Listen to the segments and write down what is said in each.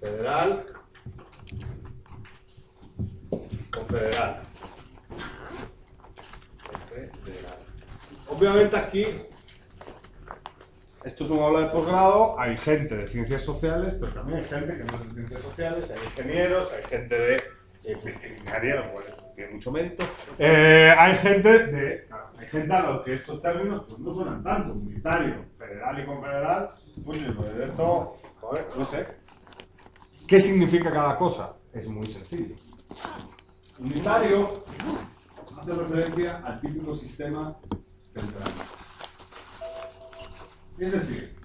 federal, confederal. Obviamente aquí, esto es un aula de posgrado, hay gente de ciencias sociales, pero también hay gente que no es de ciencias sociales, hay ingenieros, hay gente de veterinaria, lo cual tiene mucho mérito. Hay gente a lo que estos términos pues, no suenan tanto, unitario, federal y confederal, pues esto, joder, no sé. ¿Qué significa cada cosa? Es muy sencillo. Unitario hace referencia al típico sistema central. Es decir,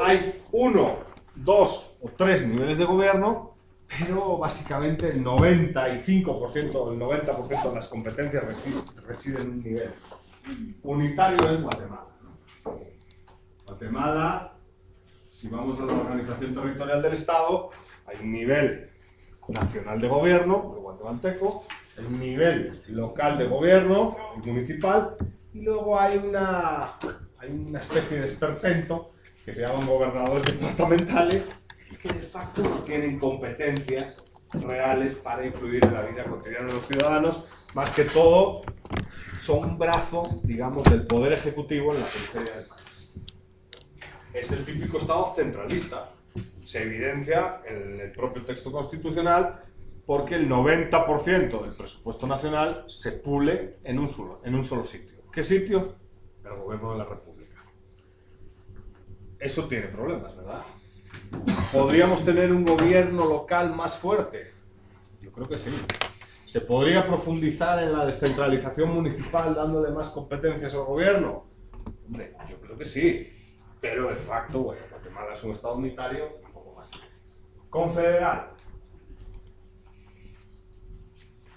hay 1, 2 o 3 niveles de gobierno, pero básicamente el 95% o el 90% de las competencias residen en un nivel. Unitario es Guatemala. Guatemala, si vamos a la organización territorial del Estado, hay un nivel nacional de gobierno, el guatemalteco, hay un nivel local de gobierno, el municipal, y luego hay una especie de esperpento que se llaman gobernadores departamentales que de facto no tienen competencias reales para influir en la vida cotidiana de los ciudadanos, más que todo son un brazo, digamos, del poder ejecutivo en la periferia del país. Es el típico Estado centralista. Se evidencia en el propio texto constitucional porque el 90% del presupuesto nacional se pule en un solo sitio. ¿Qué sitio? El Gobierno de la República. Eso tiene problemas, ¿verdad? ¿Podríamos tener un gobierno local más fuerte? Yo creo que sí. ¿Se podría profundizar en la descentralización municipal dándole más competencias al gobierno? Hombre, yo creo que sí. Pero de facto, bueno, Guatemala es un estado unitario, un poco más difícil. Confederal.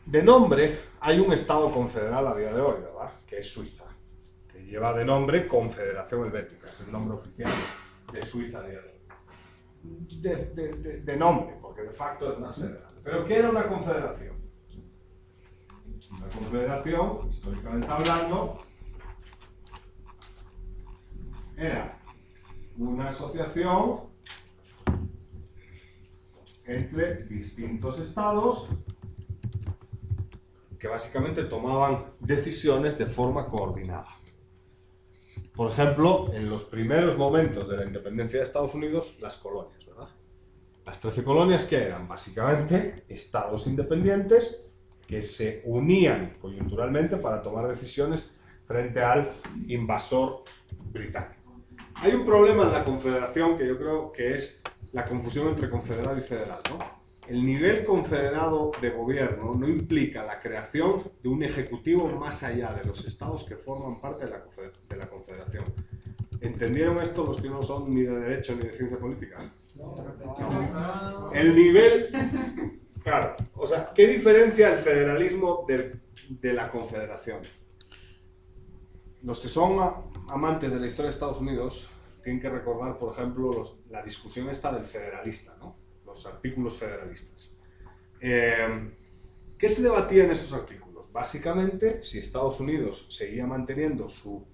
De nombre, hay un estado confederal a día de hoy, ¿verdad? Que es Suiza. Que lleva de nombre Confederación Helvética. Es el nombre oficial de Suiza a día de hoy. De nombre, porque de facto es más federal. ¿Pero qué era una confederación? Una confederación, históricamente hablando, era una asociación entre distintos estados que básicamente tomaban decisiones de forma coordinada. Por ejemplo, en los primeros momentos de la independencia de Estados Unidos, las colonias, ¿verdad? Las 13 colonias, ¿qué eran? Básicamente, estados independientes que se unían coyunturalmente para tomar decisiones frente al invasor británico. Hay un problema en la confederación que yo creo que es la confusión entre confederado y federal, ¿no? El nivel confederado de gobierno no implica la creación de un ejecutivo más allá de los estados que forman parte de la confederación. ¿Entendieron esto los que no son ni de derecho ni de ciencia política? No. El nivel... Claro, o sea, ¿qué diferencia el federalismo de la confederación? Los que son amantes de la historia de Estados Unidos tienen que recordar, por ejemplo, la discusión esta del federalista, ¿no? Los artículos federalistas. ¿Qué se debatía en esos artículos? Básicamente, si Estados Unidos seguía manteniendo su,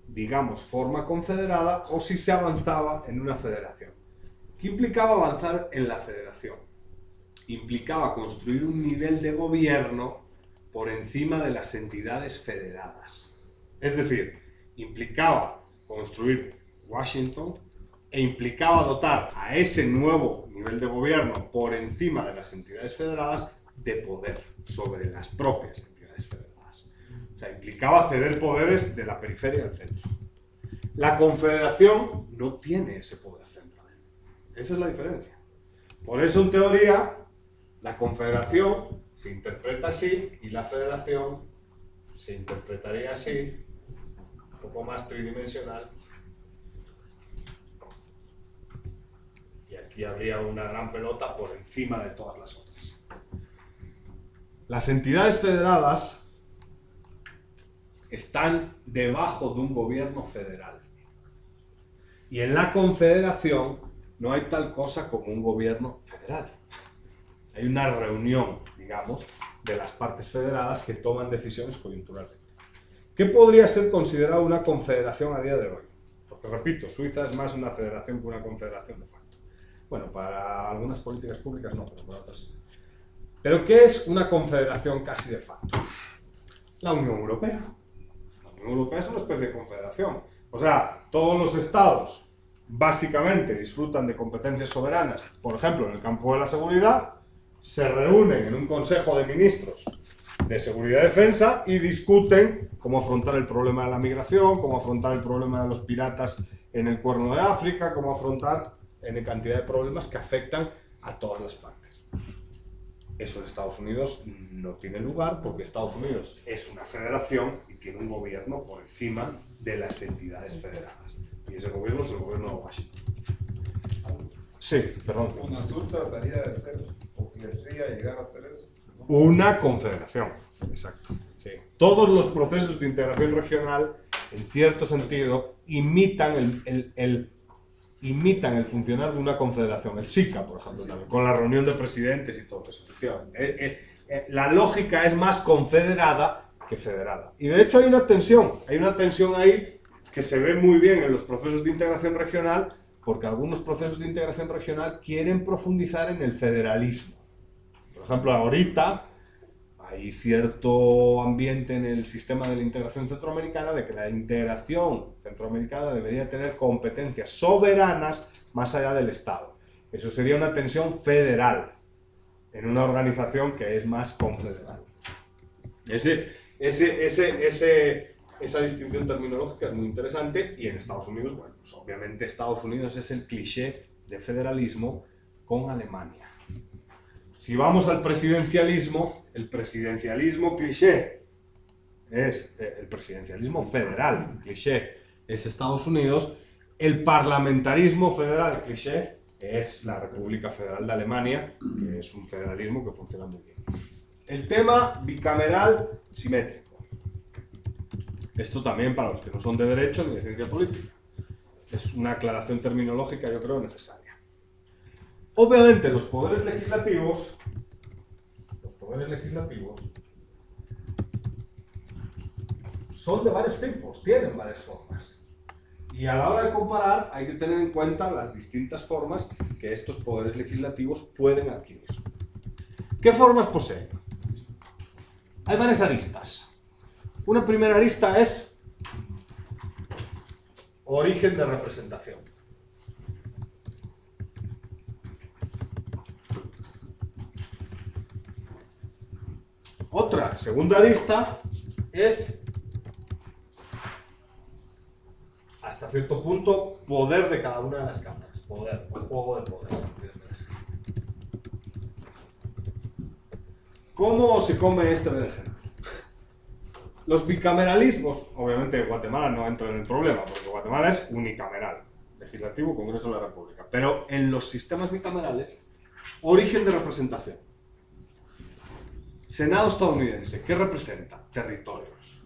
digamos, forma confederada o si se avanzaba en una federación. ¿Qué implicaba avanzar en la federación? Implicaba construir un nivel de gobierno por encima de las entidades federadas. Es decir, implicaba construir Washington e implicaba dotar a ese nuevo nivel de gobierno por encima de las entidades federadas de poder sobre las propias entidades federadas. O sea, implicaba ceder poderes de la periferia al centro. La confederación no tiene ese poder central. Esa es la diferencia. Por eso, en teoría, la confederación se interpreta así y la federación se interpretaría así, un poco más tridimensional. Y aquí habría una gran pelota por encima de todas las otras. Las entidades federadas están debajo de un gobierno federal. Y en la confederación no hay tal cosa como un gobierno federal. Hay una reunión, digamos, de las partes federadas que toman decisiones coyunturalmente. ¿Qué podría ser considerado una confederación a día de hoy? Porque, repito, Suiza es más una federación que una confederación de facto. Bueno, para algunas políticas públicas no, pero para otras. ¿Pero qué es una confederación casi de facto? La Unión Europea. La Unión Europea es una especie de confederación. O sea, todos los estados básicamente disfrutan de competencias soberanas, por ejemplo, en el campo de la seguridad, se reúnen en un Consejo de Ministros de Seguridad y Defensa y discuten cómo afrontar el problema de la migración, cómo afrontar el problema de los piratas en el Cuerno de África, cómo afrontar N cantidad de problemas que afectan a todas las partes. Eso en Estados Unidos no tiene lugar porque Estados Unidos es una federación y tiene un gobierno por encima de las entidades federadas. Y ese gobierno es el gobierno de Washington. Sí, perdón. ¿UNASUR trataría de ser o querría llegar a hacer eso? Una confederación, exacto. Sí. Todos los procesos de integración regional, en cierto sentido, imitan el funcionar de una confederación. El SICA, por ejemplo, también, con la reunión de presidentes y todo eso. La lógica es más confederada que federada. Y de hecho hay una tensión ahí que se ve muy bien en los procesos de integración regional, porque algunos procesos de integración regional quieren profundizar en el federalismo. Por ejemplo, ahorita hay cierto ambiente en el sistema de la integración centroamericana de que la integración centroamericana debería tener competencias soberanas más allá del Estado. Eso sería una tensión federal en una organización que es más confederal. Esa distinción terminológica es muy interesante y en Estados Unidos, bueno, pues obviamente Estados Unidos es el cliché de federalismo con Alemania. Si vamos al presidencialismo, el presidencialismo cliché es el presidencialismo federal, cliché es Estados Unidos, el parlamentarismo federal, cliché, es la República Federal de Alemania, que es un federalismo que funciona muy bien. El tema bicameral simétrico. Esto también para los que no son de derecho ni de ciencia política. Es una aclaración terminológica, yo creo, necesaria. Obviamente los poderes legislativos son de varios tipos, tienen varias formas. Y a la hora de comparar hay que tener en cuenta las distintas formas que estos poderes legislativos pueden adquirir. ¿Qué formas poseen? Hay varias aristas. Una primera arista es origen de representación. Otra segunda arista es, hasta cierto punto, poder de cada una de las cámaras. Poder, el juego de poderes. ¿Cómo se come este berenjena? Los bicameralismos, obviamente Guatemala no entra en el problema, porque Guatemala es unicameral, legislativo, Congreso de la República. Pero en los sistemas bicamerales, origen de representación. Senado estadounidense, ¿qué representa? Territorios.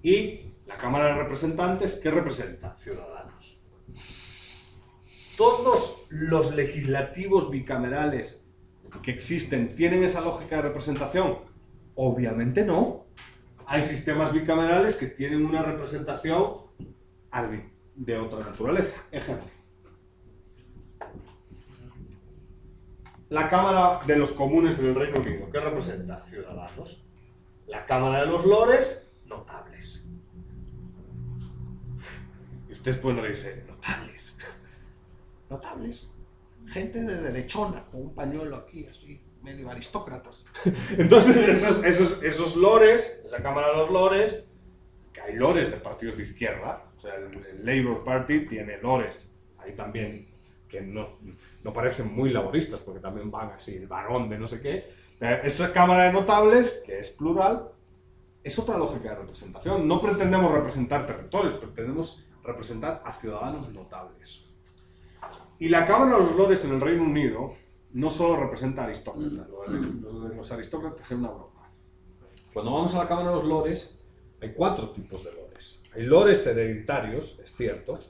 Y la Cámara de Representantes, ¿qué representa? Ciudadanos. ¿Todos los legislativos bicamerales que existen tienen esa lógica de representación? Obviamente no. Hay sistemas bicamerales que tienen una representación de otra naturaleza. Ejemplo. La Cámara de los Comunes del Reino Unido, ¿qué representa? Ciudadanos. La Cámara de los Lores, notables. Y ustedes pueden reírse, notables. Notables. Gente de derechona, con un pañuelo aquí, así, medio aristócratas. Entonces, esos lores, esa Cámara de los Lores, que hay lores de partidos de izquierda, o sea, el Labour Party tiene lores ahí también, que no parecen muy laboristas, porque también van así, el varón de no sé qué. Esta Cámara de Notables, que es plural, es otra lógica de representación. No pretendemos representar territorios, pretendemos representar a ciudadanos notables. Y la Cámara de los Lores en el Reino Unido no solo representa aristócratas, los aristócratas es una broma. Cuando vamos a la Cámara de los Lores, hay 4 tipos de lores. Hay lores hereditarios, es cierto,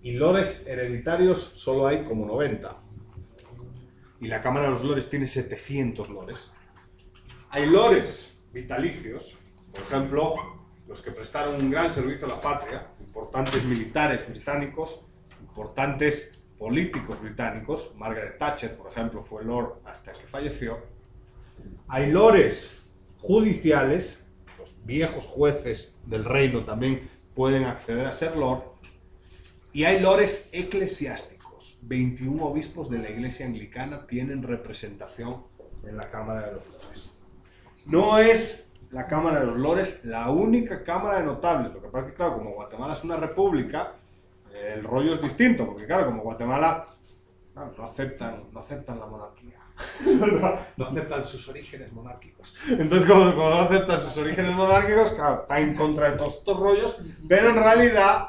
y lores hereditarios solo hay como 90. Y la Cámara de los Lores tiene 700 lores. Hay lores vitalicios, por ejemplo, los que prestaron un gran servicio a la patria, importantes militares británicos, importantes políticos británicos, Margaret Thatcher, por ejemplo, fue lord hasta que falleció. Hay lores judiciales, los viejos jueces del reino también pueden acceder a ser lord, y hay lores eclesiásticos. 21 obispos de la Iglesia Anglicana tienen representación en la Cámara de los Lores. No es la Cámara de los Lores la única Cámara de Notables, lo que pasa es que, claro, como Guatemala es una república, el rollo es distinto, porque claro, como Guatemala no aceptan la monarquía, no aceptan sus orígenes monárquicos. Entonces, como no aceptan sus orígenes monárquicos, claro, está en contra de todos estos rollos, pero en realidad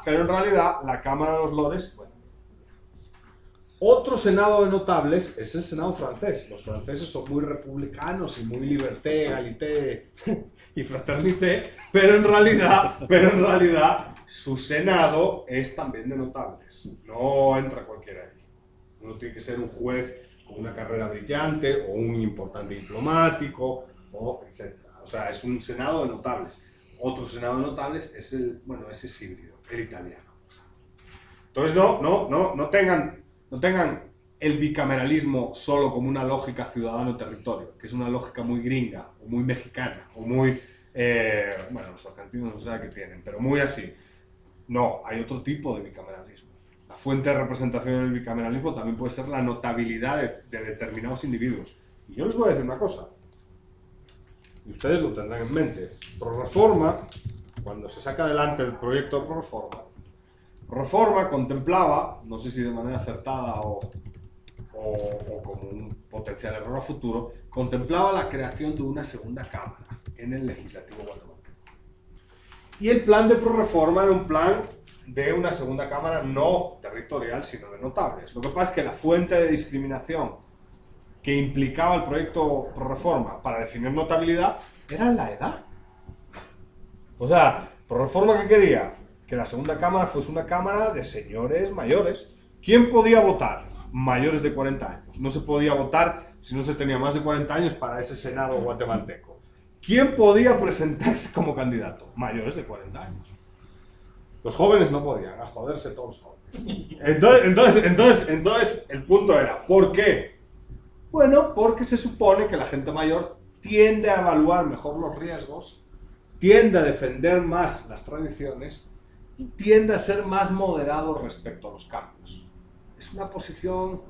la Cámara de los Lores, bueno. Otro senado de notables es el senado francés. Los franceses son muy republicanos y muy liberté, égalité y fraternité, pero en realidad su senado es también de notables. No entra cualquiera allí. Uno tiene que ser un juez con una carrera brillante o un importante diplomático, etc. O sea, es un senado de notables. Otro senado de notables es ese es híbrido, el italiano. Entonces no tengan el bicameralismo solo como una lógica ciudadano-territorio, que es una lógica muy gringa, o muy mexicana, o muy... los argentinos no saben qué tienen, pero muy así. No, hay otro tipo de bicameralismo. La fuente de representación del bicameralismo también puede ser la notabilidad de determinados individuos. Y yo les voy a decir una cosa, y ustedes lo tendrán en mente. Proreforma, cuando se saca adelante el proyecto de Proreforma contemplaba, no sé si de manera acertada o como un potencial error a futuro, contemplaba la creación de una segunda cámara en el legislativo guatemalteco. Y el plan de Proreforma era un plan de una segunda cámara no territorial, sino de notables. Lo que pasa es que la fuente de discriminación que implicaba el proyecto Proreforma para definir notabilidad era la edad. O sea, Proreforma, ¿qué quería? Que la segunda cámara fuese una cámara de señores mayores. ¿Quién podía votar? Mayores de 40 años. No se podía votar si no se tenía más de 40 años para ese Senado guatemalteco. ¿Quién podía presentarse como candidato? Mayores de 40 años. Los jóvenes no podían, a joderse todos los jóvenes. Entonces el punto era, ¿por qué? Bueno, porque se supone que la gente mayor tiende a evaluar mejor los riesgos, tiende a defender más las tradiciones y tiende a ser más moderado respecto a los cambios. Es una posición,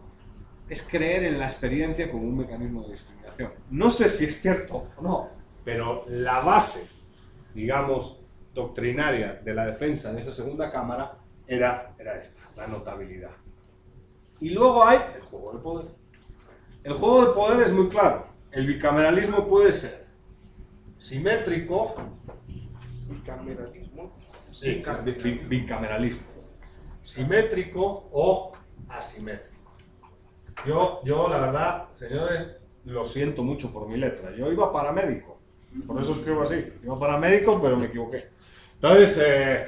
es creer en la experiencia como un mecanismo de discriminación. No sé si es cierto o no, pero la base, digamos, doctrinaria de la defensa de esa segunda cámara era esta, la notabilidad. Y luego hay el juego de poder. El juego de poder es muy claro. El bicameralismo puede ser simétrico. Bicameralismo. Sí, bicameralismo. Simétrico o asimétrico. Yo, la verdad, señores, lo siento mucho por mi letra. Yo iba para médico. Por eso escribo así. Iba para médico, pero me equivoqué. Entonces,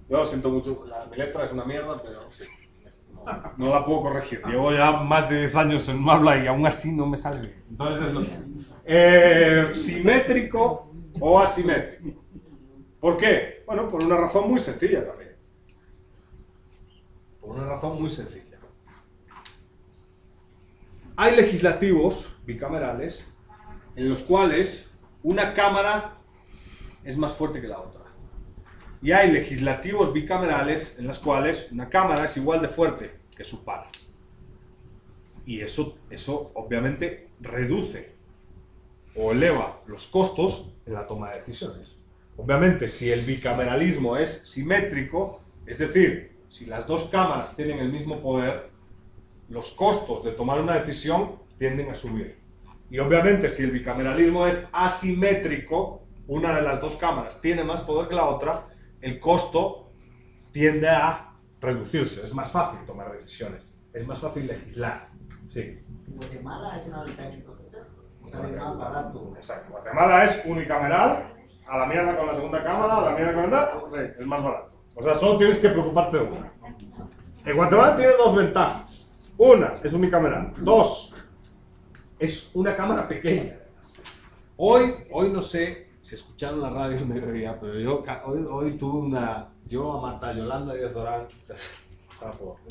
yo lo siento mucho. Mi letra es una mierda, pero sí. No la puedo corregir. Llevo ya más de 10 años en habla y aún así no me sale bien. Entonces es lo que... simétrico o asimétrico. ¿Por qué? Bueno, por una razón muy sencilla también. Por una razón muy sencilla. Hay legislativos bicamerales en los cuales una cámara es más fuerte que la otra. Y hay legislativos bicamerales en las cuales una cámara es igual de fuerte que su par. Y eso obviamente reduce o eleva los costos en la toma de decisiones. Obviamente, si el bicameralismo es simétrico, es decir, si las dos cámaras tienen el mismo poder, los costos de tomar una decisión tienden a subir. Y obviamente, si el bicameralismo es asimétrico, una de las dos cámaras tiene más poder que la otra, el costo tiende a reducirse. Es más fácil tomar decisiones, es más fácil legislar. Sí. Guatemala es una ventaja entonces, o sea, es más barato. Exacto. Guatemala es unicameral, a la mierda con la segunda cámara, a la mierda con la... Sí, es más barato. O sea, solo tienes que preocuparte de una. En Guatemala tiene dos ventajas. Una, es unicameral. Dos, es una cámara pequeña. Hoy no sé si escucharon la radio el mediodía, pero yo hoy tuve una... Yo a Marta Yolanda Díaz Dorán,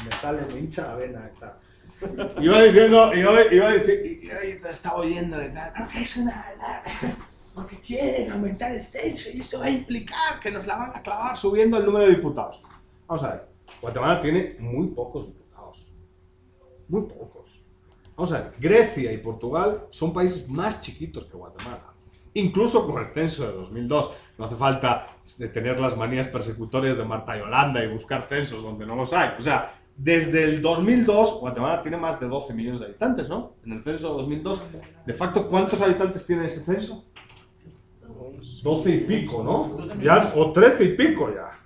Me sale, me hincha la vena y tal. Iba diciendo, y estaba oyéndole y tal, porque es porque quieren aumentar el censo y esto va a implicar que nos la van a clavar subiendo el número de diputados. Vamos a ver, Guatemala tiene muy pocos diputados. Muy pocos. Vamos a ver, Grecia y Portugal son países más chiquitos que Guatemala. Incluso con el censo de 2002. No hace falta tener las manías persecutorias de Marta Yolanda y buscar censos donde no los hay. O sea, desde el 2002, Guatemala tiene más de 12 millones de habitantes, ¿no? En el censo de 2002. De facto, ¿cuántos habitantes tiene ese censo? 12 y pico, ¿no? Ya, o 13 y pico ya.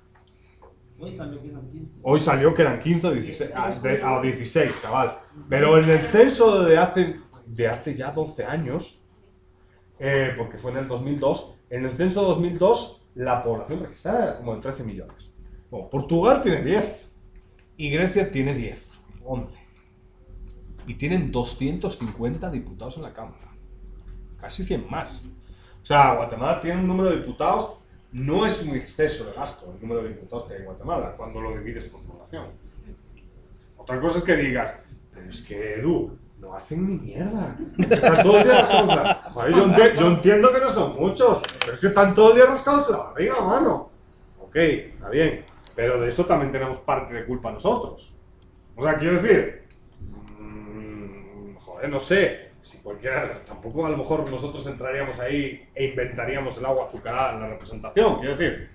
Hoy salió que eran 15 o 16, o 16, cabal. Pero en el censo de hace ya 12 años, porque fue en el 2002, en el censo de 2002 la población registrada era como de 13 millones. Bueno, Portugal tiene 10 y Grecia tiene 10, 11. Y tienen 250 diputados en la Cámara. Casi 100 más. O sea, Guatemala tiene un número de diputados, no es muy exceso de gasto el número de diputados que hay en Guatemala cuando lo divides por población. Otra cosa es que digas, pero es que Edu, no hacen ni mierda. Están todo el día rascados. Joder, yo entiendo que no son muchos, pero es que están todo el día rascados la barriga, mano. Ok, está bien, pero de eso también tenemos parte de culpa nosotros. O sea, quiero decir, joder, no sé. Si cualquiera, tampoco a lo mejor nosotros entraríamos ahí e inventaríamos el agua azucarada en la representación. Quiero decir,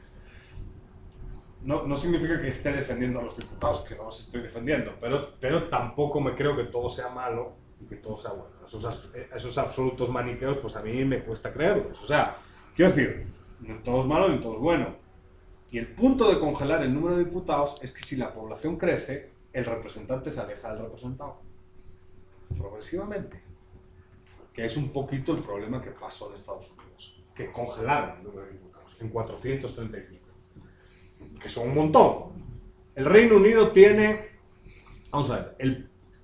no significa que esté defendiendo a los diputados, que no los estoy defendiendo, pero tampoco me creo que todo sea malo y que todo sea bueno. Esos absolutos maniqueos, pues a mí me cuesta creerlos. O sea, quiero decir, no todo es malo ni todo es bueno. Y el punto de congelar el número de diputados es que si la población crece, el representante se aleja del representado. Progresivamente. Que es un poquito el problema que pasó en Estados Unidos, que congelaron el número de diputados en 435, que son un montón. El Reino Unido tiene, vamos a ver,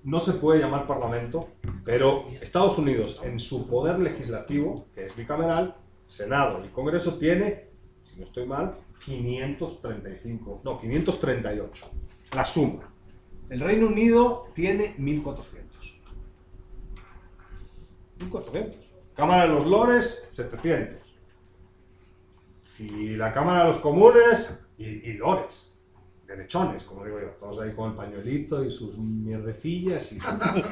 no se puede llamar parlamento, pero Estados Unidos en su poder legislativo, que es bicameral, Senado y Congreso, tiene, si no estoy mal, 538, la suma. El Reino Unido tiene 1400. 1400. Cámara de los Lores, 700. Y la Cámara de los Comunes, y lores, derechones, como digo yo, todos ahí con el pañuelito y sus mierdecillas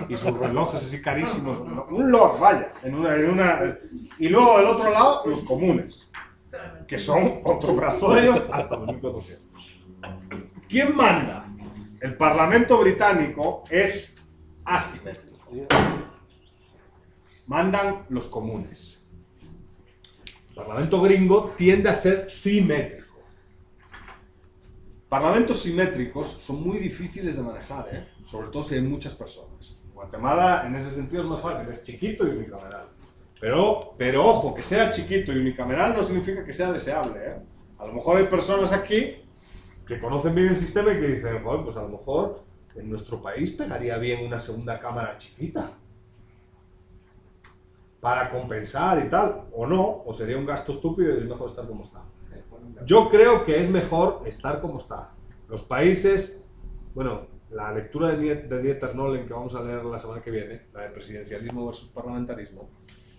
y sus relojes así carísimos. Un lord, vaya. Y luego del otro lado, los comunes, que son otro brazo de ellos hasta 2400. ¿Quién manda? El Parlamento británico es asimétrico. Mandan los comunes. El Parlamento gringo tiende a ser simétrico. Parlamentos simétricos son muy difíciles de manejar, sobre todo si hay muchas personas. Guatemala, en ese sentido, es más fácil, es chiquito y unicameral. Pero ojo, que sea chiquito y unicameral no significa que sea deseable. A lo mejor hay personas aquí que conocen bien el sistema y que dicen, joder, pues a lo mejor en nuestro país pegaría bien una segunda cámara chiquita para compensar y tal, o no, o sería un gasto estúpido y es mejor estar como está. Yo creo que es mejor estar como está. Los países, bueno, la lectura de Dieter Nollen que vamos a leer la semana que viene, la de presidencialismo versus parlamentarismo,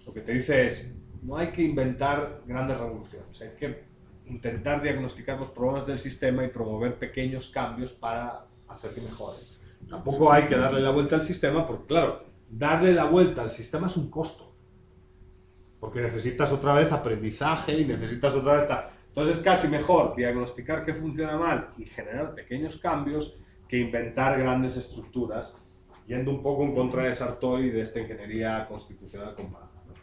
lo que te dice es, no hay que inventar grandes revoluciones, hay que intentar diagnosticar los problemas del sistema y promover pequeños cambios para hacer que mejore. Tampoco hay que darle la vuelta al sistema, porque claro, darle la vuelta al sistema es un costo. Porque necesitas otra vez aprendizaje y necesitas otra vez... Entonces es casi mejor diagnosticar qué funciona mal y generar pequeños cambios que inventar grandes estructuras, yendo un poco en contra de Sartori y de esta ingeniería constitucional comparada, ¿no?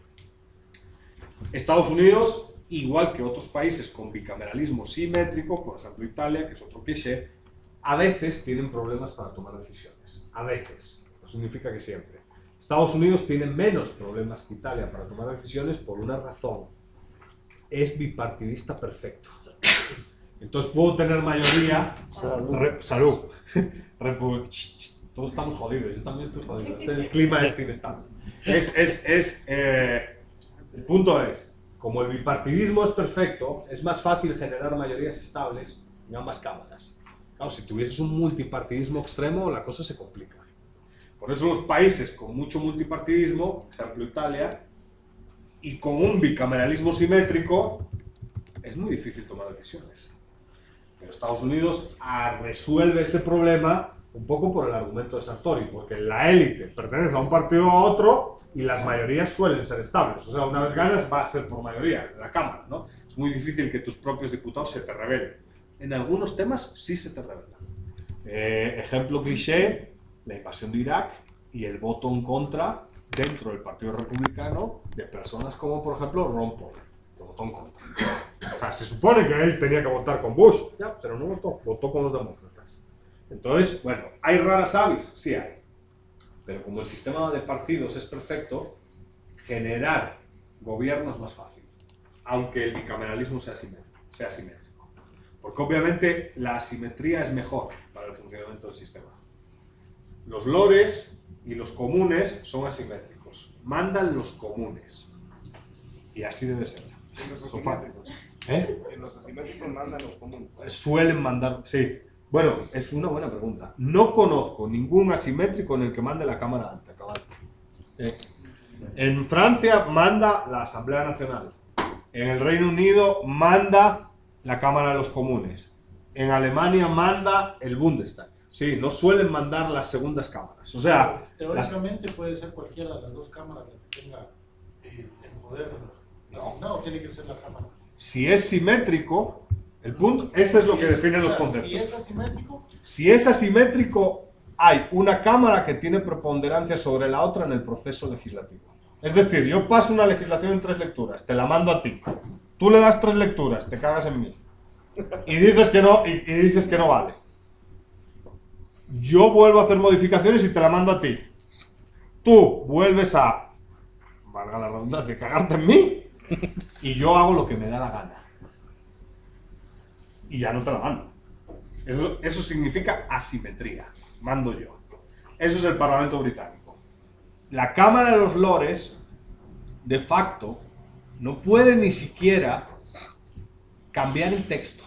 Estados Unidos, igual que otros países con bicameralismo simétrico, por ejemplo Italia, que es otro cliché, a veces tienen problemas para tomar decisiones. A veces, no significa que siempre. Estados Unidos tiene menos problemas que Italia para tomar decisiones por una razón. Es bipartidista perfecto. Entonces puedo tener mayoría... Salud. Todos estamos jodidos, yo también estoy jodido. El clima es inestable. El punto es, como el bipartidismo es perfecto, es más fácil generar mayorías estables en ambas cámaras. Claro, si tuvieses un multipartidismo extremo, la cosa se complica. Por eso los países con mucho multipartidismo, ejemplo Italia, y con un bicameralismo simétrico, es muy difícil tomar decisiones. Pero Estados Unidos resuelve ese problema un poco por el argumento de Sartori, porque la élite pertenece a un partido o a otro y las mayorías suelen ser estables. O sea, una vez ganas va a ser por mayoría en la Cámara, ¿no? Es muy difícil que tus propios diputados se te rebelen. En algunos temas sí se te rebelan. Ejemplo cliché, la invasión de Irak y el voto en contra dentro del Partido Republicano de personas como, por ejemplo, Ron Paul, que votó en contra. O sea, se supone que él tenía que votar con Bush, ya, pero no votó, votó con los demócratas. Entonces, bueno, ¿hay raras avis? Sí hay. Pero como el sistema de partidos es perfecto, generar gobierno es más fácil, aunque el bicameralismo sea simétrico. Porque obviamente la asimetría es mejor para el funcionamiento del sistema. Los lores y los comunes son asimétricos. Mandan los comunes. Y así debe ser. Son fáciles. En los asimétricos mandan los comunes. Suelen mandar, sí. Bueno, es una buena pregunta. No conozco ningún asimétrico en el que mande la Cámara Alta, cabal. En Francia manda la Asamblea Nacional. En el Reino Unido manda la Cámara de los Comunes. En Alemania manda el Bundestag. Sí, no suelen mandar las segundas cámaras. O sea, teóricamente puede ser cualquiera de las dos cámaras la que tenga el poder asignado, tiene que ser la Cámara. Si es simétrico, el punto, ese es lo que define los conceptos. Si es asimétrico. Si es asimétrico, hay una cámara que tiene preponderancia sobre la otra en el proceso legislativo. Es decir, yo paso una legislación en 3 lecturas, te la mando a ti. Tú le das 3 lecturas, te cagas en mí. Y dices que no, y dices que no vale. Yo vuelvo a hacer modificaciones y te la mando a ti. Tú vuelves a, valga la redundancia, cagarte en mí, y yo hago lo que me da la gana. Y ya no te la mando. Eso significa asimetría. Mando yo. Eso es el Parlamento británico. La Cámara de los Lores, de facto, no puede ni siquiera cambiar el texto.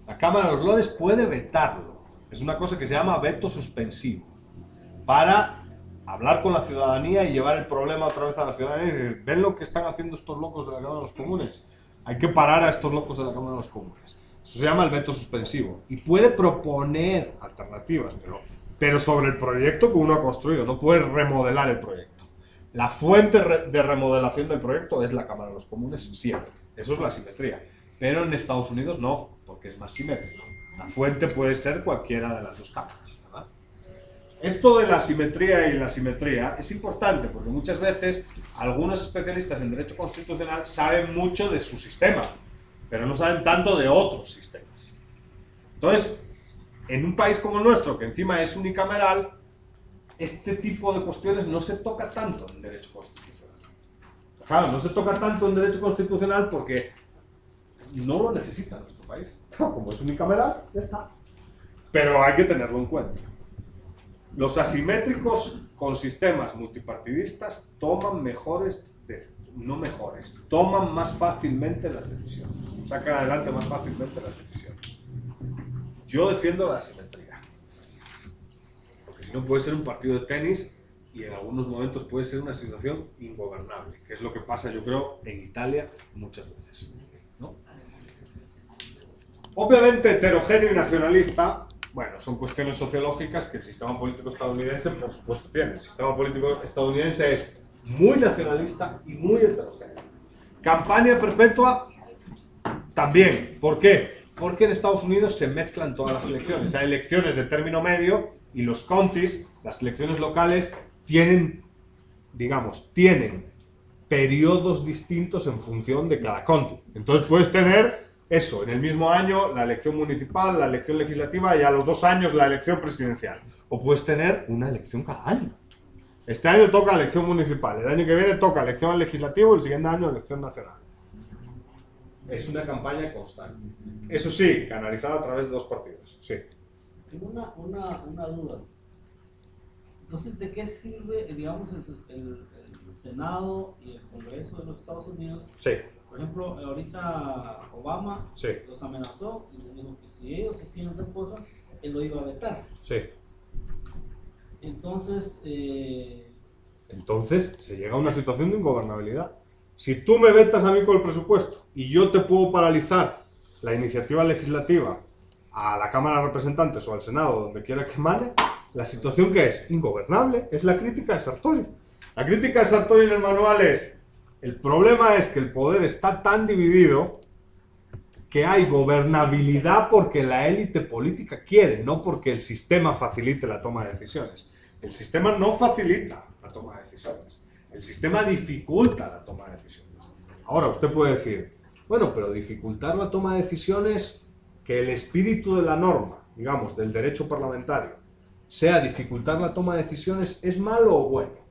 La Cámara de los Lores puede vetarlo. Es una cosa que se llama veto suspensivo. Para hablar con la ciudadanía y llevar el problema otra vez a la ciudadanía y decir, ¿ven lo que están haciendo estos locos de la Cámara de los Comunes? Hay que parar a estos locos de la Cámara de los Comunes. Eso se llama el veto suspensivo. Y puede proponer alternativas, pero sobre el proyecto que uno ha construido. No puede remodelar el proyecto. La fuente de remodelación del proyecto es la Cámara de los Comunes siempre. Eso es la simetría. Pero en Estados Unidos no, porque es más simétrico. La fuente puede ser cualquiera de las dos cámaras, ¿verdad? Esto de la simetría y la simetría es importante porque muchas veces algunos especialistas en derecho constitucional saben mucho de su sistema, pero no saben tanto de otros sistemas. Entonces, en un país como el nuestro, que encima es unicameral, este tipo de cuestiones no se toca tanto en derecho constitucional. Claro, no se toca tanto en derecho constitucional porque no lo necesita nuestro país. Como es unicameral, ya está. Pero hay que tenerlo en cuenta. Los asimétricos con sistemas multipartidistas toman toman más fácilmente las decisiones. Sacan adelante más fácilmente las decisiones. Yo defiendo la asimetría. Porque si no puede ser un partido de tenis y en algunos momentos puede ser una situación ingobernable, que es lo que pasa, yo creo, en Italia muchas veces, ¿no? Obviamente heterogéneo y nacionalista, bueno, son cuestiones sociológicas que el sistema político estadounidense, por supuesto, tiene. El sistema político estadounidense es muy nacionalista y muy heterogéneo. Campaña perpetua, también. ¿Por qué? Porque en Estados Unidos se mezclan todas las elecciones. Hay elecciones de término medio y los counties, las elecciones locales, tienen periodos distintos en función de cada county. Entonces puedes tener eso, en el mismo año la elección municipal, la elección legislativa y a los 2 años la elección presidencial. O puedes tener una elección cada año. Este año toca elección municipal, el año que viene toca elección legislativa y el siguiente año elección nacional. Es una campaña constante. Eso sí, canalizada a través de 2 partidos. Sí. Tengo una duda. Entonces, ¿de qué sirve, digamos, el Senado y el Congreso de los Estados Unidos? Sí. Por ejemplo, ahorita Obama Sí. los amenazó y les dijo que si ellos hacían otra cosa, él lo iba a vetar. Sí. Entonces, Entonces se llega a una situación de ingobernabilidad. Si tú me vetas a mí con el presupuesto y yo te puedo paralizar la iniciativa legislativa a la Cámara de Representantes o al Senado, donde quiera que emane, la situación que es ingobernable es la crítica de Sartori. La crítica de Sartori en el manual es: el problema es que el poder está tan dividido que hay gobernabilidad porque la élite política quiere, no porque el sistema facilite la toma de decisiones. El sistema no facilita la toma de decisiones. El sistema dificulta la toma de decisiones. Ahora, usted puede decir, bueno, pero dificultar la toma de decisiones, que el espíritu de la norma, digamos, del derecho parlamentario, sea dificultar la toma de decisiones, ¿es malo o bueno?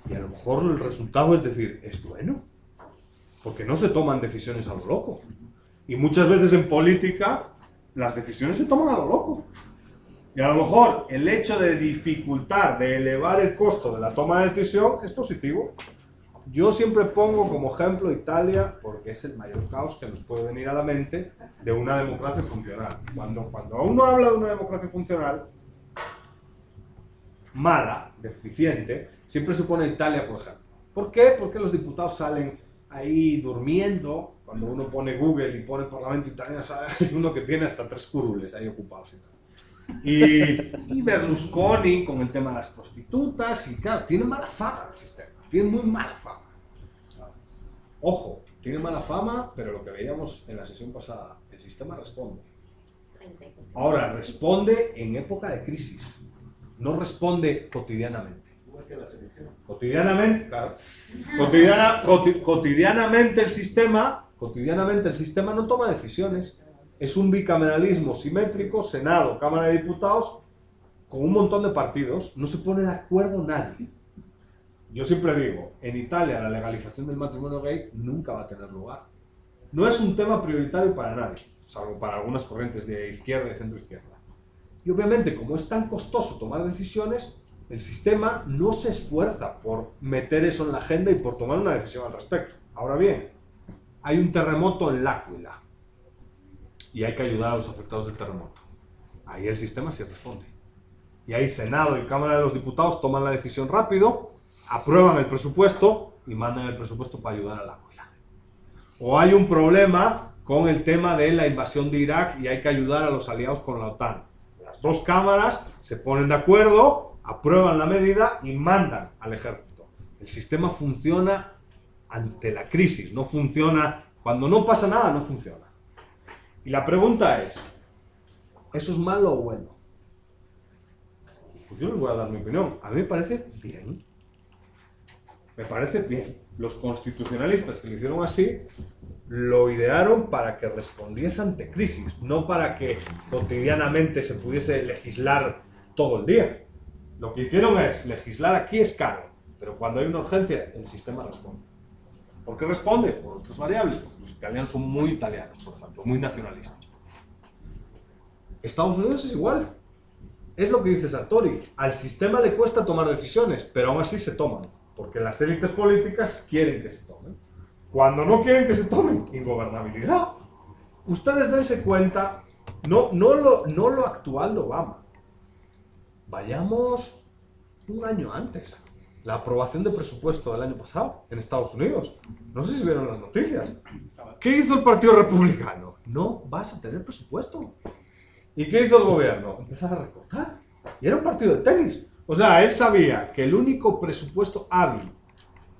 Y a lo mejor el resultado es decir, es bueno, porque no se toman decisiones a lo loco. Y muchas veces en política las decisiones se toman a lo loco. Y a lo mejor el hecho de dificultar, de elevar el costo de la toma de decisión es positivo. Yo siempre pongo como ejemplo Italia porque es el mayor caos que nos puede venir a la mente de una democracia funcional. Cuando uno habla de una democracia funcional mala, deficiente, siempre se pone Italia, por ejemplo. ¿Por qué? Porque los diputados salen ahí durmiendo. Cuando uno pone Google y pone Parlamento italiano, sale uno que tiene hasta 3 curules ahí ocupados y tal. Y Berlusconi con el tema de las prostitutas, y claro, tiene mala fama el sistema, tiene muy mala fama. Ojo, tiene mala fama, pero lo que veíamos en la sesión pasada, el sistema responde. Ahora, responde en época de crisis, no responde cotidianamente. Igual que la selección. Cotidianamente, claro, cotidianamente el sistema no toma decisiones. Es un bicameralismo simétrico, Senado, Cámara de Diputados, con un montón de partidos. No se pone de acuerdo nadie. Yo siempre digo, en Italia la legalización del matrimonio gay nunca va a tener lugar. No es un tema prioritario para nadie, salvo para algunas corrientes de izquierda y de centro izquierda. Y obviamente, como es tan costoso tomar decisiones, el sistema no se esfuerza por meter eso en la agenda y por tomar una decisión al respecto. Ahora bien, hay un terremoto en L'Aquila y hay que ayudar a los afectados del terremoto. Ahí el sistema sí responde. Y ahí Senado y Cámara de los Diputados toman la decisión rápido, aprueban el presupuesto y mandan el presupuesto para ayudar a L'Aquila. O hay un problema con el tema de la invasión de Irak y hay que ayudar a los aliados con la OTAN. Las dos cámaras se ponen de acuerdo, aprueban la medida y mandan al ejército. El sistema funciona ante la crisis, no funciona cuando no pasa nada, no funciona. Y la pregunta es, ¿eso es malo o bueno? Pues yo les voy a dar mi opinión. A mí me parece bien. Me parece bien. Los constitucionalistas que lo hicieron así, lo idearon para que respondiese ante crisis, no para que cotidianamente se pudiese legislar todo el día. Lo que hicieron es, legislar aquí es caro, pero cuando hay una urgencia, el sistema responde. ¿Por qué responde? Por otras variables. Porque los italianos son muy italianos, por ejemplo, muy nacionalistas. Estados Unidos es igual. Es lo que dice Sartori. Al sistema le cuesta tomar decisiones, pero aún así se toman. Porque las élites políticas quieren que se tomen. Cuando no quieren que se tomen, ingobernabilidad. Ustedes dense cuenta, no lo actual de Obama. Vayamos un año antes. La aprobación de presupuesto del año pasado en Estados Unidos. No sé si vieron las noticias. ¿Qué hizo el Partido Republicano? No vas a tener presupuesto. ¿Y qué hizo el gobierno? Empezar a recortar. Y era un partido de tenis. O sea, él sabía que el único presupuesto hábil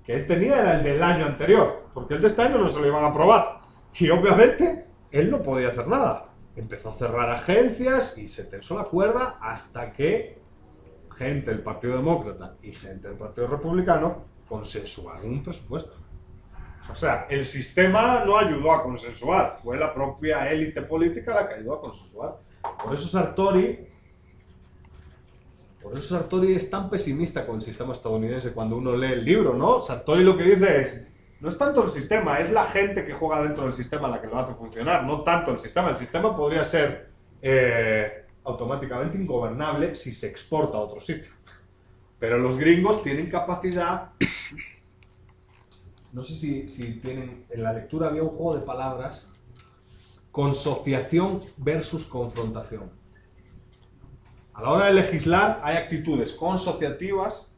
que él tenía era el del año anterior, porque el de este año no se lo iban a aprobar. Y obviamente, él no podía hacer nada. Empezó a cerrar agencias y se tensó la cuerda hasta que gente del Partido Demócrata y gente del Partido Republicano consensuaron un presupuesto. O sea, el sistema no ayudó a consensuar, fue la propia élite política la que ayudó a consensuar. Por eso Sartori es tan pesimista con el sistema estadounidense cuando uno lee el libro, ¿no? Sartori lo que dice es, no es tanto el sistema, es la gente que juega dentro del sistema la que lo hace funcionar, no tanto el sistema. El sistema podría ser automáticamente ingobernable si se exporta a otro sitio. Pero los gringos tienen capacidad no sé si tienen, en la lectura había un juego de palabras, consociación versus confrontación. A la hora de legislar hay actitudes consociativas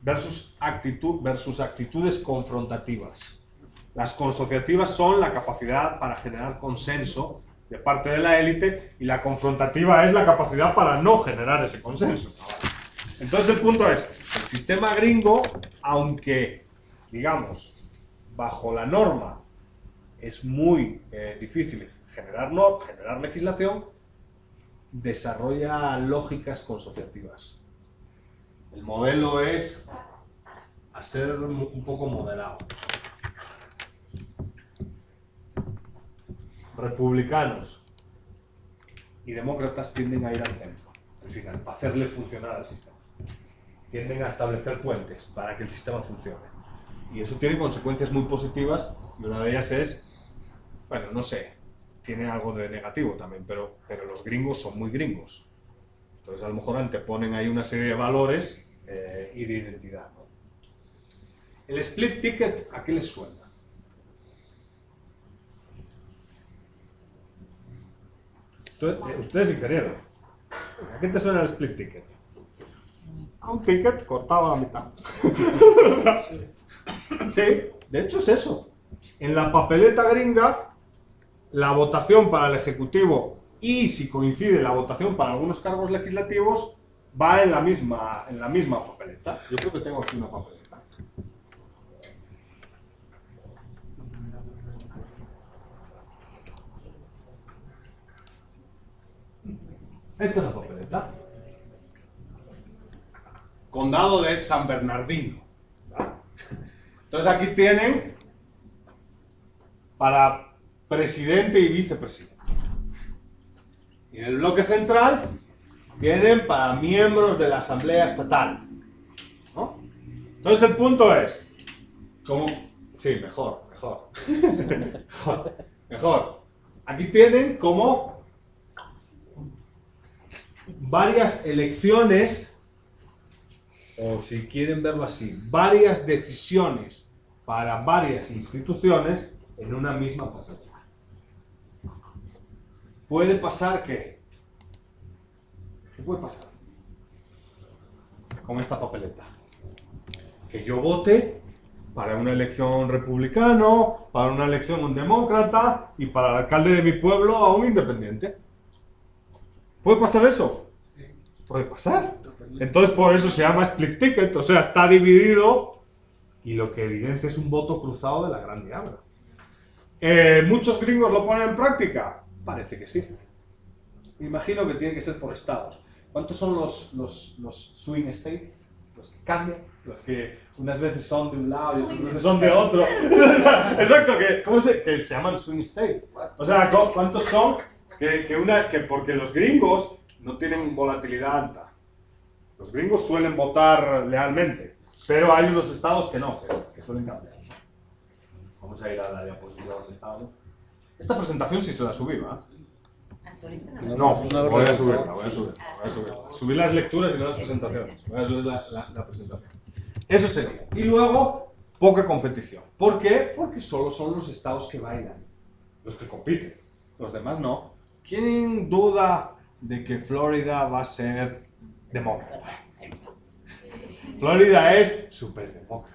versus actitudes confrontativas. Las consociativas son la capacidad para generar consenso de parte de la élite y la confrontativa es la capacidad para no generar ese consenso. Entonces el punto es, el sistema gringo, aunque, digamos, bajo la norma es muy difícil generar legislación, desarrolla lógicas consociativas. El modelo es a ser un poco moderado. Republicanos y demócratas tienden a ir al centro, al final, para hacerle funcionar al sistema. Tienden a establecer puentes para que el sistema funcione. Y eso tiene consecuencias muy positivas, y una de ellas es, bueno, no sé, tiene algo de negativo también, pero los gringos son muy gringos. Entonces a lo mejor anteponen ahí una serie de valores y de identidad, ¿no? El split ticket, ¿a qué les suena? Ustedes ingenieros, ¿a qué te suena el split ticket? A un ticket cortado a la mitad. Sí, de hecho es eso. En la papeleta gringa, la votación para el Ejecutivo y si coincide la votación para algunos cargos legislativos va en la misma papeleta. Yo creo que tengo aquí una papeleta. Esta es la papeleta. Condado de San Bernardino. Entonces aquí tienen para presidente y vicepresidente. Y en el bloque central tienen para miembros de la Asamblea Estatal, ¿no? Entonces el punto es, como, sí, mejor. Aquí tienen como varias elecciones, o si quieren verlo así, varias decisiones para varias instituciones en una misma papeleta. Puede pasar que... ¿Qué puede pasar con esta papeleta? Que yo vote para una elección republicano, para una elección un demócrata y para el alcalde de mi pueblo a un independiente. ¿Puede pasar eso? Puede pasar. Entonces por eso se llama split ticket, o sea, está dividido y lo que evidencia es un voto cruzado de la gran diabla. ¿Muchos gringos lo ponen en práctica? Parece que sí. Imagino que tiene que ser por estados. ¿Cuántos son los swing states? Los que cambian, los que unas veces son de un lado y otras veces son de otro. Exacto, que se llaman swing states. O sea, ¿cuántos son? Que porque los gringos no tienen volatilidad alta. Los gringos suelen votar lealmente, pero hay unos estados que no, que suelen cambiar. Vamos a ir a la diapositiva donde estábamos. Esta presentación sí se la subí, ¿verdad? No, voy a subirla. Subir las lecturas y no las presentaciones. Voy a subir la presentación. Eso sería. Y luego, poca competición. ¿Por qué? Porque solo son los estados que bailan, los que compiten. Los demás no. ¿Quién duda de que Florida va a ser demócrata? Florida es superdemócrata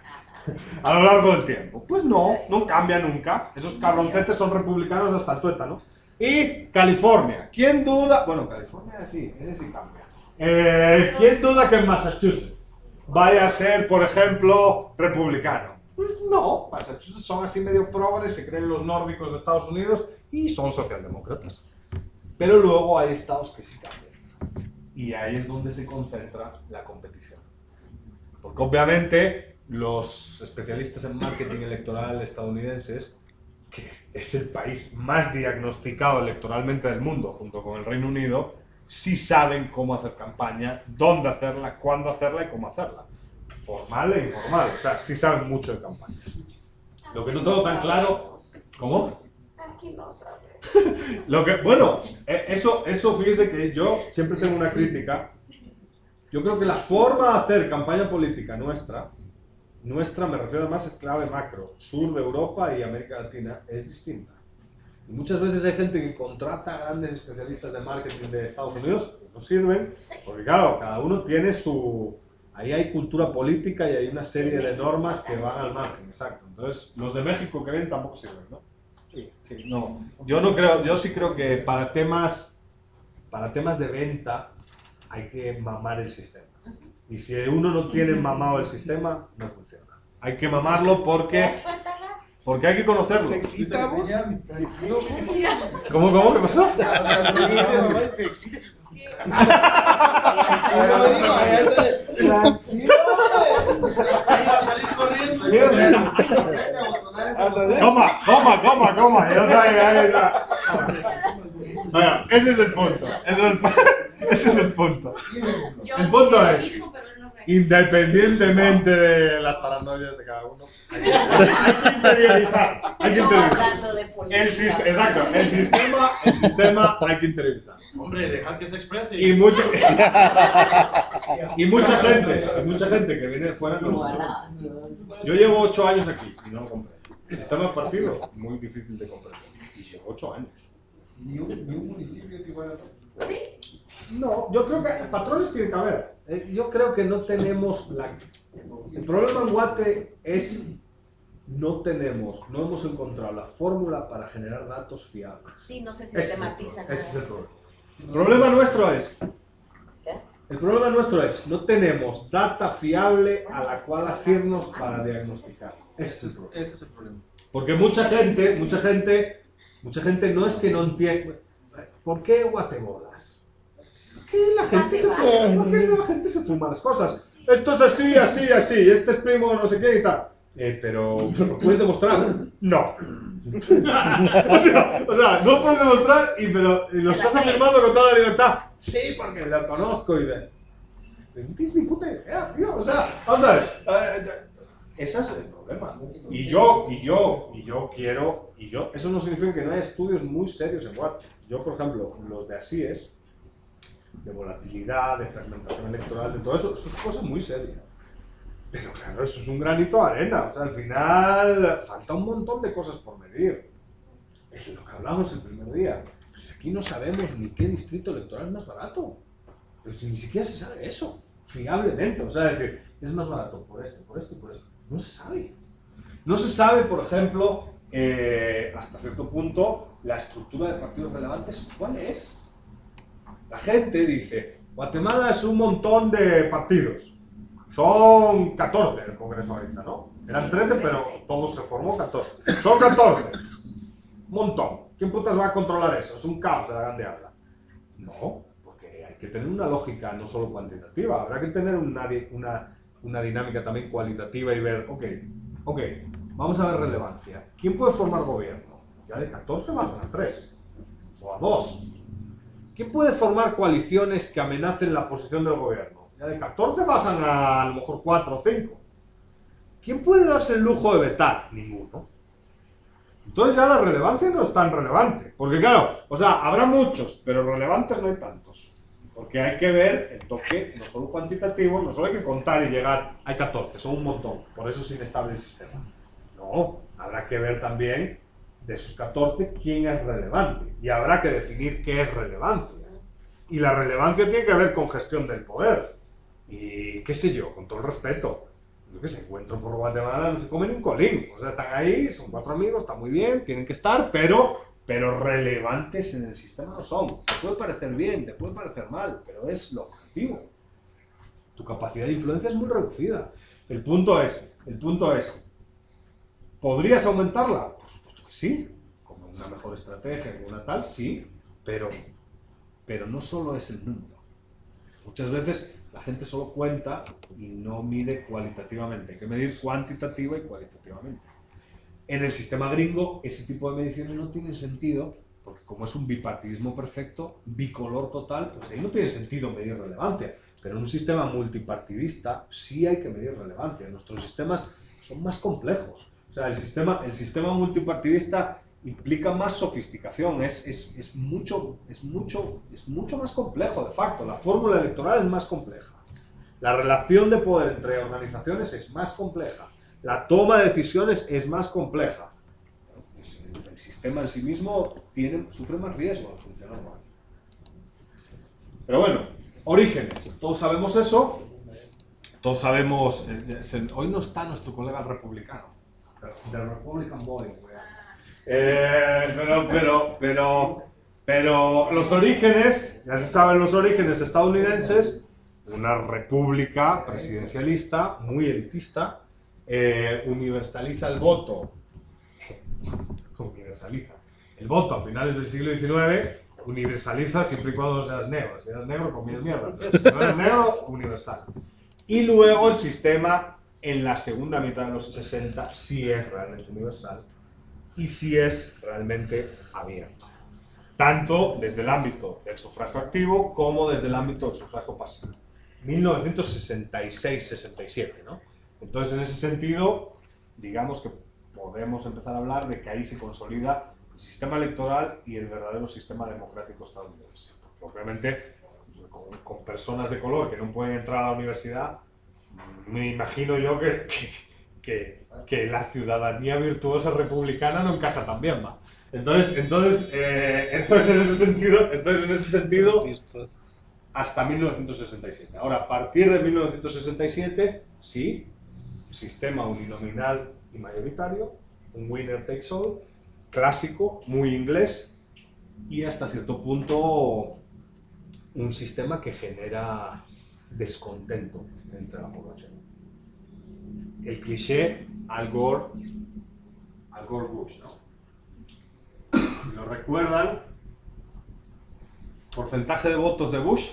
a lo largo del tiempo. Pues no cambia nunca. Esos cabroncetes son republicanos hasta el tuétano. Y California. ¿Quién duda? Bueno, California sí, ese sí cambia. ¿Quién duda que en Massachusetts vaya a ser, por ejemplo, republicano? Pues no, Massachusetts son así medio progres, se creen los nórdicos de Estados Unidos y son socialdemócratas. Pero luego hay estados que sí cambian. Y ahí es donde se concentra la competición. Porque obviamente los especialistas en marketing electoral estadounidenses, que es el país más diagnosticado electoralmente del mundo, junto con el Reino Unido, sí saben cómo hacer campaña, dónde hacerla, cuándo hacerla y cómo hacerla. Formal e informal, o sea, sí saben mucho de campaña. Lo que no tengo tan claro... ¿Cómo? Aquí no sabe. Bueno, eso fíjese que yo siempre tengo una crítica. Yo creo que la forma de hacer campaña política nuestra nuestra, me refiero además a clave macro, sur de Europa y América Latina, es distinta. Y muchas veces hay gente que contrata a grandes especialistas de marketing de Estados Unidos que no sirven, porque claro, cada uno tiene su... Ahí hay cultura política y hay una serie de normas que van al margen, exacto. Entonces, los de México que ven tampoco sirven, ¿no? Sí, no. Yo no creo, yo sí creo que para temas de venta hay que mamar el sistema. Y si uno no tiene mamado el sistema, no funciona. Hay que mamarlo porque hay que conocerlo. ¿Sexista vos? ¿Cómo? ¿Qué pasó? Tranquilo, ahí va a salir corriendo. Coma. Ya sabes, Bueno, ese es el punto. Ese es el punto. El punto es, independientemente de las paranoias de cada uno, hay que interiorizar. Exacto, el sistema hay que interiorizar. Hombre, dejad que se exprese. Y mucha gente que viene de fuera no lo comprende. Yo llevo 8 años aquí y no lo comprendo. El sistema partido, muy difícil de comprender. Y llevo 8 años. Ni un municipio es igual a otro. No, yo creo que patrones tiene que haber. Yo creo que no tenemos El problema en Guate es no hemos encontrado la fórmula para generar datos fiables. Sí, no se Ese sistematiza. es el problema. El problema nuestro es no tenemos data fiable a la cual asirnos para diagnosticar. Ese es el problema. Porque mucha gente no es que no entiende. ¿Por qué guatebolas? ¿Por qué la gente se fuma las cosas? Esto es así, este es primo no sé qué y tal. Pero ¿lo puedes demostrar? No. o sea, no puedes demostrar, pero lo estás afirmando con toda la libertad. Sí, porque lo conozco y ve. No tienes ni puta idea, tío. O sea, vamos a ver. Ese es el problema. Eso no significa que no haya estudios muy serios en Watt. Yo, por ejemplo, los de ASIES, de volatilidad, de fermentación electoral, de todo eso, eso es cosa muy seria. Pero claro, eso es un granito de arena. O sea, al final falta un montón de cosas por medir. Es lo que hablamos el primer día. Pues aquí no sabemos ni qué distrito electoral es más barato. Pero si ni siquiera se sabe eso, fiablemente. O sea, es decir, es más barato por esto, por esto y por esto. No se sabe. No se sabe, por ejemplo, hasta cierto punto, la estructura de partidos relevantes, ¿cuál es? La gente dice, Guatemala es un montón de partidos. Son 14 el Congreso ahorita, ¿no? Eran 13, pero todo se formó 14. Son 14. Un montón. ¿Quién putas va a controlar eso? Es un caos de la grande habla. No, porque hay que tener una lógica no solo cuantitativa, habrá que tener una dinámica también cualitativa y ver, ok, vamos a ver relevancia. ¿Quién puede formar gobierno? Ya de 14 bajan a 3 o a 2. ¿Quién puede formar coaliciones que amenacen la posición del gobierno? Ya de 14 bajan a lo mejor 4 o 5. ¿Quién puede darse el lujo de vetar? Ninguno. Entonces ya la relevancia no es tan relevante. Porque claro, o sea, habrá muchos, pero relevantes no hay tantos. Porque hay que ver el toque, no solo cuantitativo, no solo hay que contar y llegar, hay 14, son un montón, por eso es inestable el sistema. No, habrá que ver también de esos 14 quién es relevante y habrá que definir qué es relevancia. Y la relevancia tiene que ver con gestión del poder. Y qué sé yo, con todo el respeto, yo que sé, encuentro por Guatemala no se comen un colín, o sea, están ahí, son 4 amigos, está muy bien, tienen que estar, pero relevantes en el sistema no son. Te puede parecer bien, te puede parecer mal, pero es lo objetivo. Tu capacidad de influencia es muy reducida. El punto es, ¿podrías aumentarla? Por supuesto que sí, con una mejor estrategia, con una tal, sí, pero no solo es el número. Muchas veces la gente solo cuenta y no mide cualitativamente, hay que medir cuantitativa y cualitativamente. En el sistema gringo, ese tipo de mediciones no tienen sentido, porque como es un bipartidismo perfecto, bicolor total, pues ahí no tiene sentido medir relevancia. Pero en un sistema multipartidista sí hay que medir relevancia. Nuestros sistemas son más complejos. O sea, el sistema multipartidista implica más sofisticación, es mucho más complejo, de facto. La fórmula electoral es más compleja. La relación de poder entre organizaciones es más compleja. la toma de decisiones es más compleja. El sistema en sí mismo sufre más riesgo de funcionar mal. Pero bueno, orígenes. Todos sabemos eso. Todos sabemos... hoy no está nuestro colega el republicano. The Republican Boy. Pero los orígenes, ya se saben los orígenes estadounidenses, una república presidencialista, muy elitista, universaliza el voto. Universaliza. El voto a finales del siglo XIX universaliza siempre y cuando no seas negro. Si eres negro, comías mierda. Pero si no eres negro, universal. Y luego el sistema en la segunda mitad de los 60 sí es realmente universal y sí es realmente abierto. Tanto desde el ámbito del sufragio activo como desde el ámbito del sufragio pasivo. 1966-67, ¿no? Entonces, en ese sentido, digamos que podemos empezar a hablar de que ahí se consolida el sistema electoral y el verdadero sistema democrático estadounidense. Porque obviamente, con personas de color que no pueden entrar a la universidad, me imagino yo que la ciudadanía virtuosa republicana no encaja tan bien, ¿va? Entonces en ese sentido, hasta 1967. Ahora, a partir de 1967, sí, sistema uninominal y mayoritario, un winner takes all, clásico, muy inglés, y hasta cierto punto un sistema que genera descontento entre la población. El cliché Al Gore Bush, ¿no? Si lo recuerdan, porcentaje de votos de Bush,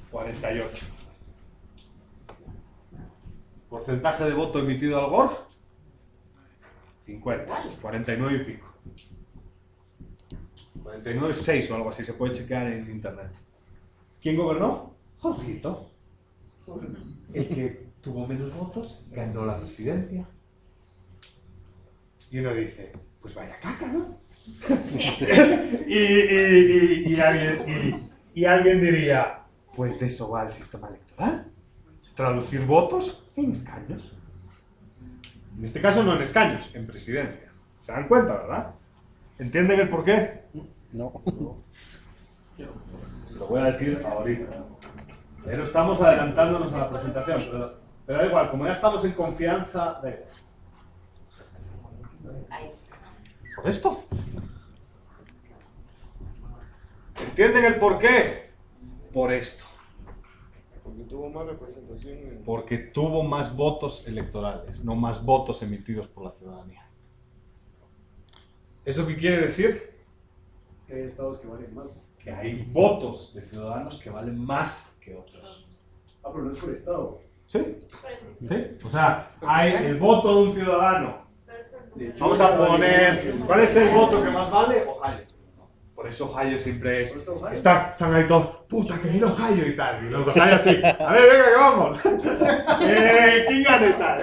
48. Porcentaje de voto emitido al Gore, 50, 49 y pico. 49,6 o algo así, se puede chequear en internet. ¿Quién gobernó? Jorgito. El que tuvo menos votos ganó la presidencia. Y uno dice, pues vaya caca, ¿no? y alguien diría, pues de eso va el sistema electoral. Traducir votos en escaños. En este caso no en escaños, en presidencia. ¿Se dan cuenta, verdad? ¿Entienden el porqué? No. Lo voy a decir ahorita. Pero estamos adelantándonos a la presentación. Pero da igual, como ya estamos en confianza, da igual. ¿Por esto? ¿Entienden el porqué? Por esto. Porque tuvo más representación. Porque tuvo más votos electorales, no más votos emitidos por la ciudadanía. ¿Eso qué quiere decir? Que hay estados que valen más. Que hay votos de ciudadanos que valen más que otros. Ah, pero no es por estado. ¿Sí? ¿Sí? O sea, hay el voto de un ciudadano. De hecho, Vamos a poner, ¿cuál es el voto que más vale? Ohio. Por eso Ohio siempre es... Están ahí todos, puta, que viene Ohio y tal. Y los de Ohio así, a ver, venga, que vamos. ¿Quién gana y tal?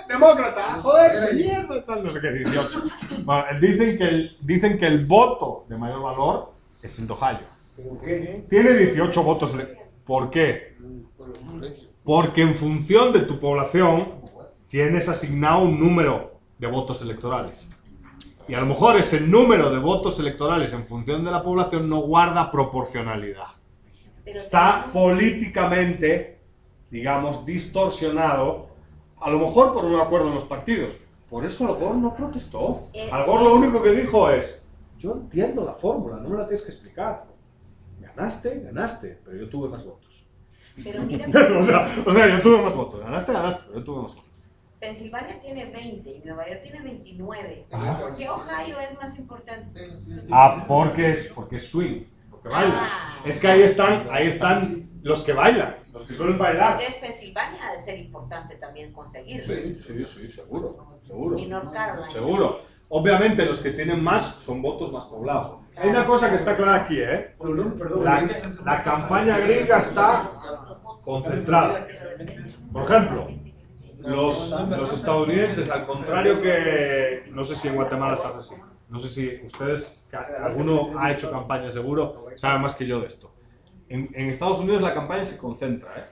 Demócrata, joder, mierda, tal, no sé qué, 18. Bueno, dicen que el voto de mayor valor es en Ohio. ¿por qué? Tiene 18 votos. ¿Por qué? Porque en función de tu población tienes asignado un número de votos electorales. Y a lo mejor ese número de votos electorales en función de la población no guarda proporcionalidad. Está políticamente, digamos, distorsionado, a lo mejor por un acuerdo en los partidos. Por eso Al Gore no protestó. Al Gore lo único que dijo es, yo entiendo la fórmula, no me la tienes que explicar. Ganaste, pero yo tuve más votos. Pero mira, o sea, yo tuve más votos. Ganaste, pero yo tuve más votos. Pensilvania tiene 20 y Nueva York tiene 29. Ajá. ¿Por qué Ohio es más importante? Porque es swing, porque baila. Es que ahí están los que bailan, los que suelen bailar. Entonces Pensilvania ha de ser importante también conseguirlo. Sí, seguro. Y North Carolina. Seguro. Obviamente los que tienen más son votos más poblados. Hay una cosa que está clara aquí, ¿eh? Perdón. La campaña gringa está concentrada. Por ejemplo, los estadounidenses, al contrario que... No sé si en Guatemala está así. No sé si ustedes, alguno ha hecho campaña seguro, sabe más que yo de esto. En Estados Unidos la campaña se concentra, ¿eh?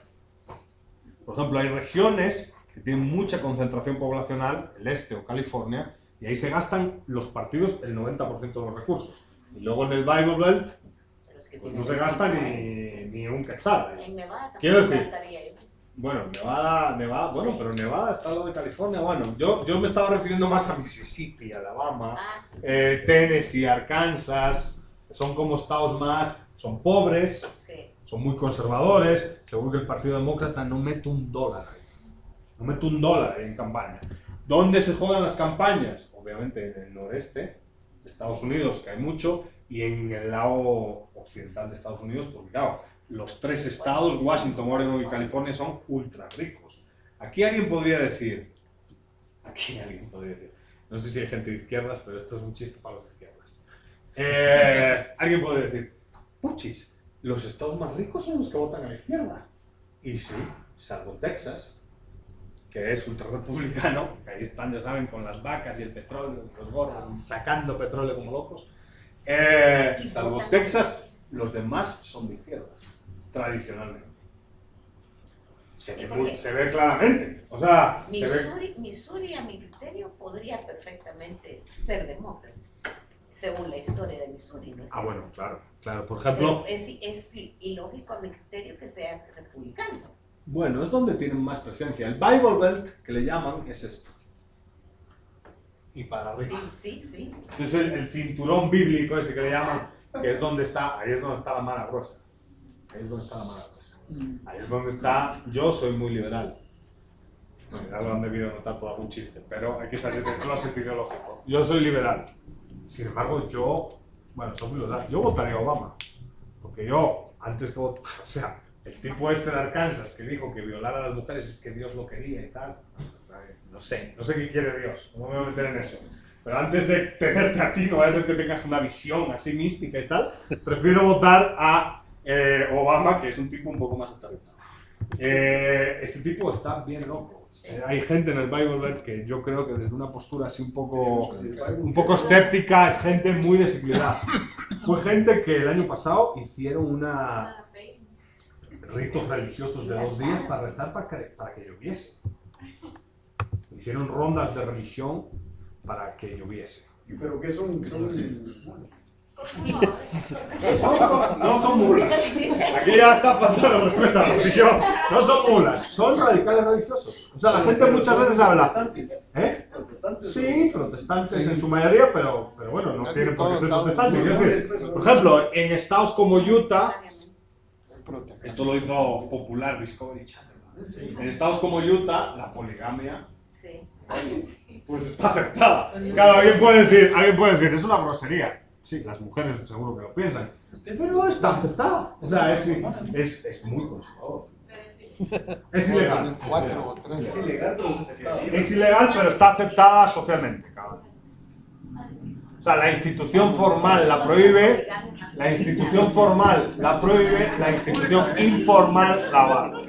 Por ejemplo, hay regiones que tienen mucha concentración poblacional, el este o California, y ahí se gastan los partidos el 90% de los recursos. Y luego en el Bible Belt Pero es que pues tiene no se gasta ni un quetzal. En Nevada tampoco Quiero decir, gastaría ahí. bueno, Nevada, bueno, pero Nevada está lo de California. Bueno, yo me estaba refiriendo más a Mississippi, Alabama, Ah, sí. Tennessee, Arkansas. Son como estados más, son pobres, Sí. son muy conservadores. Seguro que el Partido Demócrata no mete un dólar ahí. No mete un dólar en campaña. ¿Dónde se juegan las campañas? Obviamente en el noreste de Estados Unidos, que hay mucho, y en el lado occidental de Estados Unidos, porque claro, los tres estados, Washington, Oregon y California, son ultra ricos. Aquí alguien podría decir, no sé si hay gente de izquierdas, pero esto es un chiste para los de izquierdas. Alguien podría decir, puchis, los estados más ricos son los que votan a la izquierda. Y sí, salvo Texas, que es ultra republicano, que ahí están, ya saben, con las vacas y el petróleo, y los gorros, sacando petróleo como locos. Salvo Texas, los demás son de izquierdas, tradicionalmente. Se ve claramente. O sea, se ve... Missouri, a mi criterio, podría perfectamente ser demócrata, según la historia de Missouri, ¿no? Ah, bueno, claro, claro. Por ejemplo, Pero es ilógico a mi criterio que sea republicano. bueno, es donde tienen más presencia. El Bible Belt, que le llaman, es esto. Y para arriba. Sí. Ese es el cinturón bíblico ese que le llaman, que es donde está, ahí es donde está la mala gruesa. Ahí es donde está la mala gruesa. Ahí es donde está, yo soy muy liberal. Bueno, ya lo han debido notar por algún chiste, pero hay que salir del closet ideológico. Yo soy liberal. Sin embargo, soy muy liberal. Yo votaría a Obama. Porque yo, antes que votar, o sea, el tipo este de Arkansas que dijo que violar a las mujeres es que Dios lo quería y tal. No sé qué quiere Dios, no me voy a meter en eso. Pero antes de tenerte a ti, no vaya a ser que tengas una visión así mística y tal, prefiero votar a Obama, que es un tipo un poco más actualizado. Ese tipo está bien loco. Hay gente en el Bible Belt que yo creo que desde una postura así un poco escéptica es gente muy desequilibrada. Fue gente que el año pasado hicieron ritos religiosos de 2 días para rezar para que lloviese. Hicieron rondas de religión para que lloviese. ¿Pero qué son? No son mulas. Aquí ya está faltando respeto a la religión. No son mulas, son radicales religiosos. O sea, la gente muchas veces habla. ¿Eh? Sí, protestantes en su mayoría, pero bueno, no tienen por qué ser protestantes. Quiero decir, por ejemplo, en estados como Utah, esto lo hizo popular Discovery Channel. En estados como Utah, la poligamia pues está aceptada. Claro, alguien puede decir, es una grosería. Sí, las mujeres seguro que lo piensan. Pero está aceptada. O sea, es muy conservador. Es ilegal. Es ilegal, pero está aceptada socialmente, cabrón. O sea, la institución formal la prohíbe, la institución formal la prohíbe, la institución informal la avala.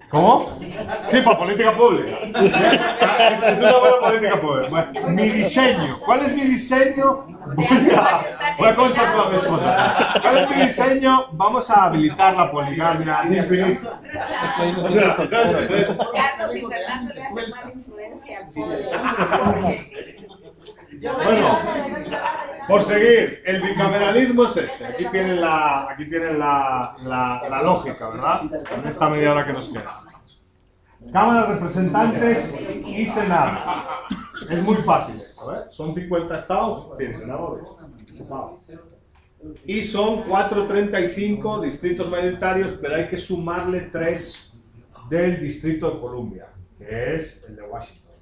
¿Cómo? Sí, para política pública. Es una buena política pública. Bueno, mi diseño. ¿Cuál es mi diseño? Voy a contar a mi esposa. ¿Cuál es mi diseño? Vamos a habilitar la poligamia infinita. O sea, entonces, Carlos y Fernando le hacen mala influencia al pobre. bueno, por seguir, el bicameralismo es este. Aquí tienen la lógica, ¿verdad? En esta media hora que nos queda. Cámara de Representantes y Senado. Es muy fácil esto, ¿eh? Son 50 estados, 100 senadores. Wow. Y son 435 distritos mayoritarios, pero hay que sumarle 3 del Distrito de Columbia, que es el de Washington.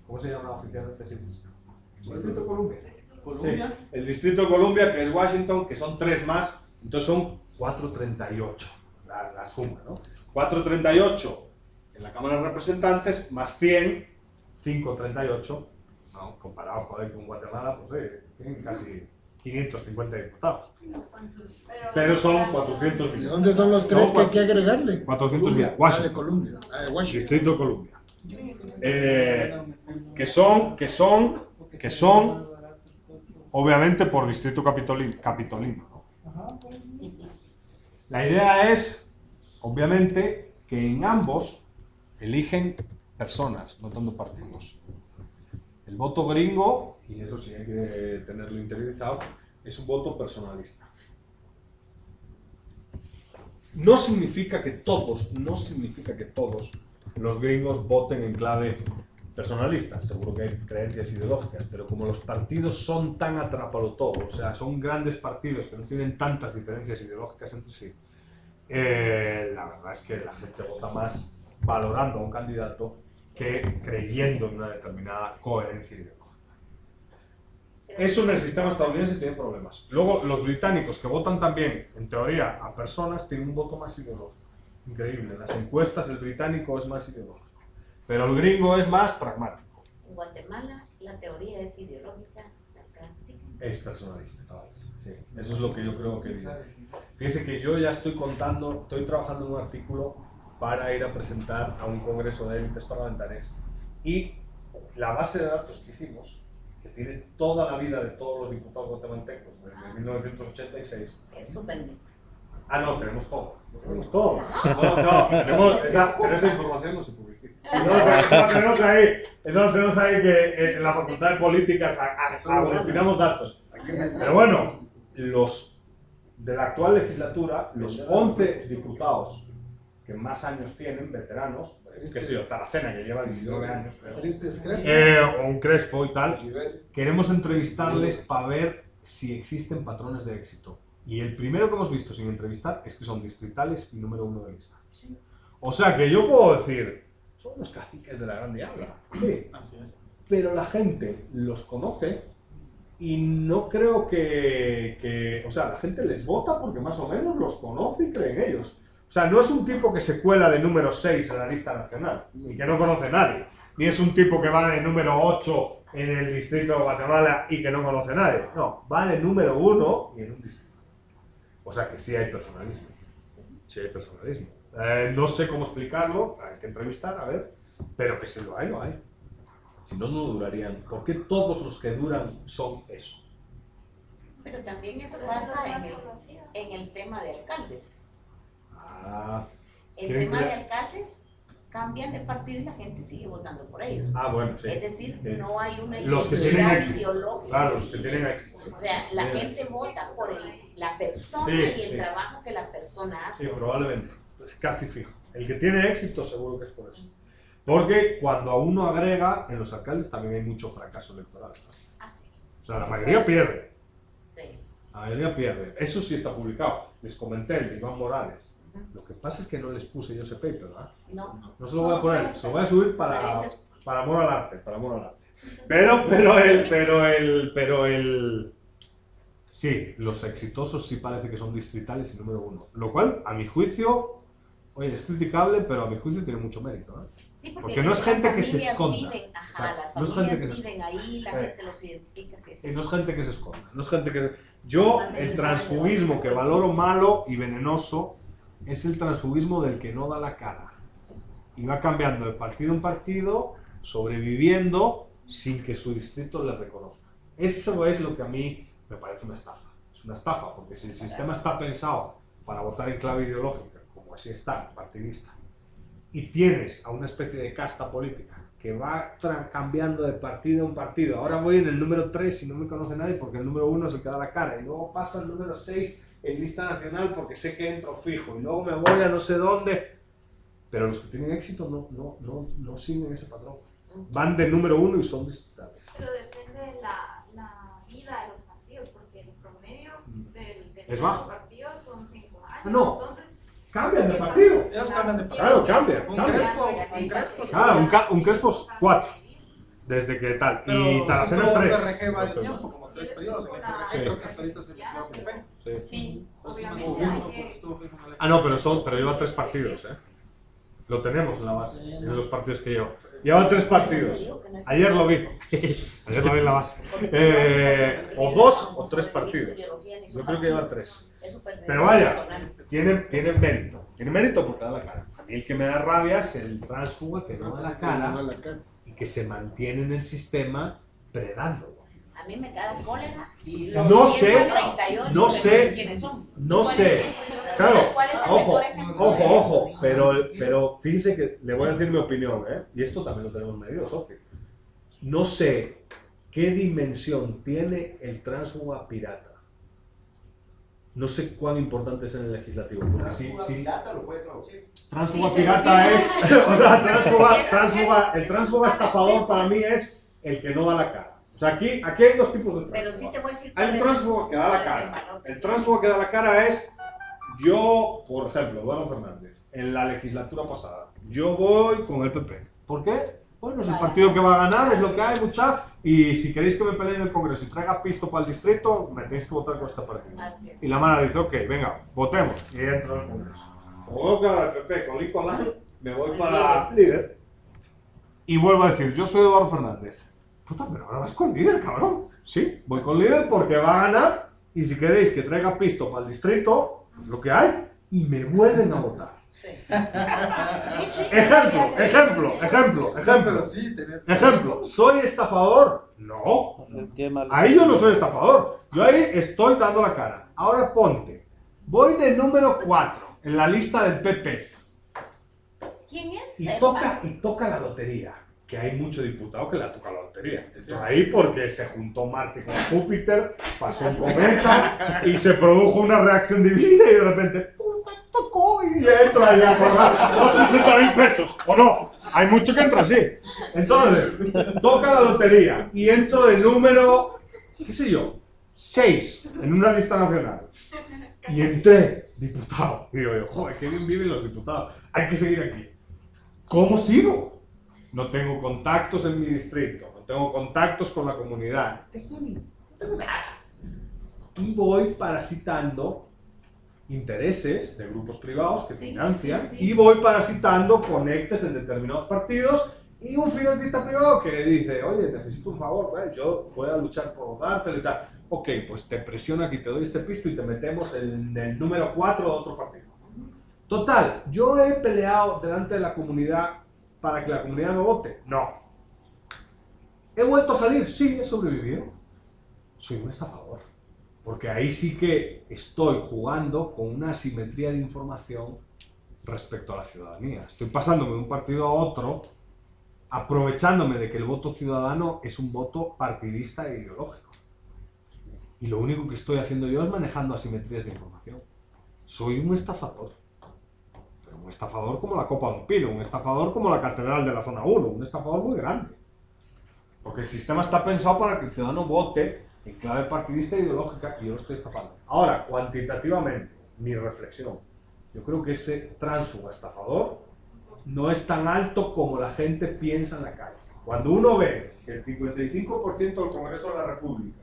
¿Cómo se llama oficialmente ese distrito? Distrito de Columbia. Columbia. Sí, el Distrito de Columbia, que es Washington, que son 3 más, entonces son 438, la suma, ¿no? 438 en la Cámara de Representantes, más 100, 538, no, comparado, joder, con Guatemala, pues tienen casi 550 diputados. Pero son 400 millones. ¿Y dónde son los 3 que hay que agregarle? 400 millones. De Washington. Columbia. De Washington. Distrito de Columbia. Que son obviamente por distrito capitolino, ¿no? La idea es obviamente, que en ambos eligen personas, no tanto partidos. El voto gringo, y eso sí hay que tenerlo interiorizado, es un voto personalista. No significa que todos los gringos voten en clave personalista. Seguro que hay creencias ideológicas, pero como los partidos son tan atrapalotodo, o sea, son grandes partidos que no tienen tantas diferencias ideológicas entre sí, la verdad es que la gente vota más valorando a un candidato que creyendo en una determinada coherencia ideológica. Eso en el sistema estadounidense tiene problemas. Luego, los británicos que votan también, en teoría, a personas, tienen un voto más ideológico. Increíble. En las encuestas el británico es más ideológico. Pero el gringo es más pragmático. En Guatemala la teoría es ideológica, la práctica Es personalista. Sí. Eso es lo que yo creo que... Fíjese que yo ya estoy trabajando en un artículo para ir a presentar a un congreso de élites parlamentarias. Y la base de datos que hicimos, que tiene toda la vida de todos los diputados guatemaltecos, desde 1986. es súper bonito. Ah, no, tenemos todo. Tenemos todo. No, pero esa información no se publicita. Eso lo tenemos ahí que en la Facultad de Políticas aglutinamos datos. Pero bueno, los de la actual legislatura, los 11 diputados que más años tienen, veteranos, qué sé yo, Taracena, que lleva 19 años, o un Crespo y tal, queremos entrevistarles para ver si existen patrones de éxito. Y el primero que hemos visto sin entrevistar es que son distritales y número 1 de lista. O sea que yo puedo decir, son los caciques de la Gran Diabla. Sí, pero la gente los conoce y no creo que... O sea, la gente les vota porque más o menos los conoce y cree en ellos. O sea, no es un tipo que se cuela de número 6 en la lista nacional y que no conoce a nadie. Ni es un tipo que va de número 8 en el distrito de Guatemala y que no conoce a nadie. No, va de número 1 y en un distrito. O sea que sí hay personalismo. Sí hay personalismo. No sé cómo explicarlo, hay que entrevistar, a ver, pero que si lo hay, lo hay. Si no, no durarían. ¿Por qué todos los que duran son eso? Pero también eso pasa en el tema de alcaldes. El tema de alcaldes cambian de partido y la gente sigue votando por ellos. Bueno, sí. Es decir, no hay una los que tienen éxito. ideológica. Claro, los que tienen éxito. O sea, la gente vota por la persona y el trabajo que la persona hace. Sí, probablemente. Es casi fijo. El que tiene éxito seguro que es por eso. Porque cuando a uno agrega, en los alcaldes también hay mucho fracaso electoral. Sí. O sea, la mayoría pierde. Sí. La mayoría pierde. Eso sí está publicado. Les comenté el de Iván Morales. Lo que pasa es que no les puse yo ese paper, ¿verdad? No se lo voy a poner. Se lo voy a subir para amor al arte. Para amor al arte. Pero el... Sí, los exitosos sí parece que son distritales y número 1. Lo cual, a mi juicio, oye, es criticable, pero a mi juicio tiene mucho mérito, ¿no? Sí, porque no es gente que se esconda. Las familias viven ahí, la gente los identifica. Sí, no es gente que se esconda. No es gente que Yo, el transfugismo que valoro malo y venenoso es el transfugismo del que no da la cara. Y va cambiando de partido en partido, sobreviviendo sin que su distrito le reconozca. Eso es lo que a mí me parece una estafa. Es una estafa, porque si el sistema está pensado para votar en clave ideológica, como así está, partidista, y tienes a una especie de casta política que va cambiando de partido en partido. Ahora voy en el número 3 y no me conoce nadie porque el número 1 es el que da la cara, y luego paso al número 6 en lista nacional porque sé que entro fijo, y luego me voy a no sé dónde. Pero los que tienen éxito no siguen ese patrón. Van de número 1 y son distritales. Pero depende de la vida de los partidos, porque el promedio de ¿Es los bajo? partidos son 5 años. No. Entonces, cambian de partido. Ellos cambian de partido. Claro, cambian. Un Crespo. Claro, un Crespo 4. Desde que tal. Pero Y Taracena sí, 3. FRG va de tiempo, como 3 periodos. En FRG Sí. creo que hasta ahorita se quedó con P. sí, Entonces, obviamente hay que... estuvo fijo en el Pero lleva 3 partidos, ¿eh? Lo tenemos en la base, en los partidos que llevo. Lleva 3 partidos. Ayer lo vi. Ayer lo vi en la base. O 2 o 3 partidos. Yo creo que lleva 3. Pero vaya, tiene mérito. Tiene mérito porque da la cara. A mí el que me da rabia es el tránsfuga que no da la cara y que se mantiene en el sistema predando. A mí me da cólera. No sé, Quiénes son. no sé. Claro, ¿Cuál es el ojo, mejor ejemplo? ojo, pero fíjense que le voy a decir mi opinión, ¿eh? Y esto también lo tenemos medido, socio. No sé qué dimensión tiene el tránsfuga pirata. No sé cuán importante es en el legislativo. Porque Tránsfuga pirata lo puede traducir. tránsfuga Sí, pirata pero es, sí. o sea, el tránsfuga estafador para mí es el que no da la cara. O sea, aquí hay dos tipos de Pero sí tránsfuga. te voy a decir. Hay un tránsfuga que da la cara. El tránsfuga que da la cara es yo, por ejemplo, Eduardo Fernández, en la legislatura pasada, yo voy con el PP. ¿Por qué? Bueno, es el partido que va a ganar, es lo que hay, muchachos. Y si queréis que me pelee en el Congreso y traiga pisto para el distrito, me tenéis que votar con esta partida. Así es. Y la mano dice, ok, venga, votemos. Y entro al Congreso. Como voy con el PP, con Nicolás, me voy para líder. Y vuelvo a decir, yo soy Eduardo Fernández. Puta, pero ahora vas con líder, cabrón. Sí, voy con líder porque va a ganar. Y si queréis que traiga pisto para el distrito, pues lo que hay. Y me vuelven a votar. Sí. Sí, sí. Ejemplo. Pero sí, tenés Ejemplo, ¿soy estafador? No. El tema. Ahí yo no soy estafador. Yo ahí estoy dando la cara. Ahora ponte. Voy de número 4 en la lista del PP. ¿Quién es? Y Sepa. toca la lotería. Que hay mucho diputado que le ha tocado la lotería. Estoy ahí porque se juntó Marte con Júpiter, pasó un cometa y se produjo una reacción divina y de repente ¡puta, tocó! Y entro ahí a cobrar 60.000 pesos. ¿O no? Hay mucho que entra así. Entonces, toca la lotería y entro de número, qué sé yo, 6 en una lista nacional. Y entré diputado. Y digo yo, joder, qué bien viven los diputados. Hay que seguir aquí. ¿Cómo sigo? No tengo contactos en mi distrito, no tengo contactos con la comunidad, no tengo nada. Y voy parasitando intereses de grupos privados que Sí, financian sí, sí. y voy parasitando conectes en determinados partidos y un financista privado que dice, oye, necesito un favor, yo voy a luchar por dártelo y tal. Ok, pues te presiono aquí, te doy este pisto y te metemos en el número 4 de otro partido. Total, yo he peleado delante de la comunidad para que la comunidad me vote. No. ¿He vuelto a salir? Sí, he sobrevivido. Soy un estafador. Porque ahí sí que estoy jugando con una asimetría de información respecto a la ciudadanía. Estoy pasándome de un partido a otro, aprovechándome de que el voto ciudadano es un voto partidista e ideológico. Y lo único que estoy haciendo yo es manejando asimetrías de información. Soy un estafador. Pero un estafador como la Copa de un Pino, un estafador como la Catedral de la Zona 1, un estafador muy grande. Porque el sistema está pensado para que el ciudadano vote en clave partidista e ideológica y yo lo estoy estafando. Ahora, cuantitativamente, mi reflexión. Yo creo que ese tránsfuga estafador no es tan alto como la gente piensa en la calle. Cuando uno ve que el 55% del Congreso de la República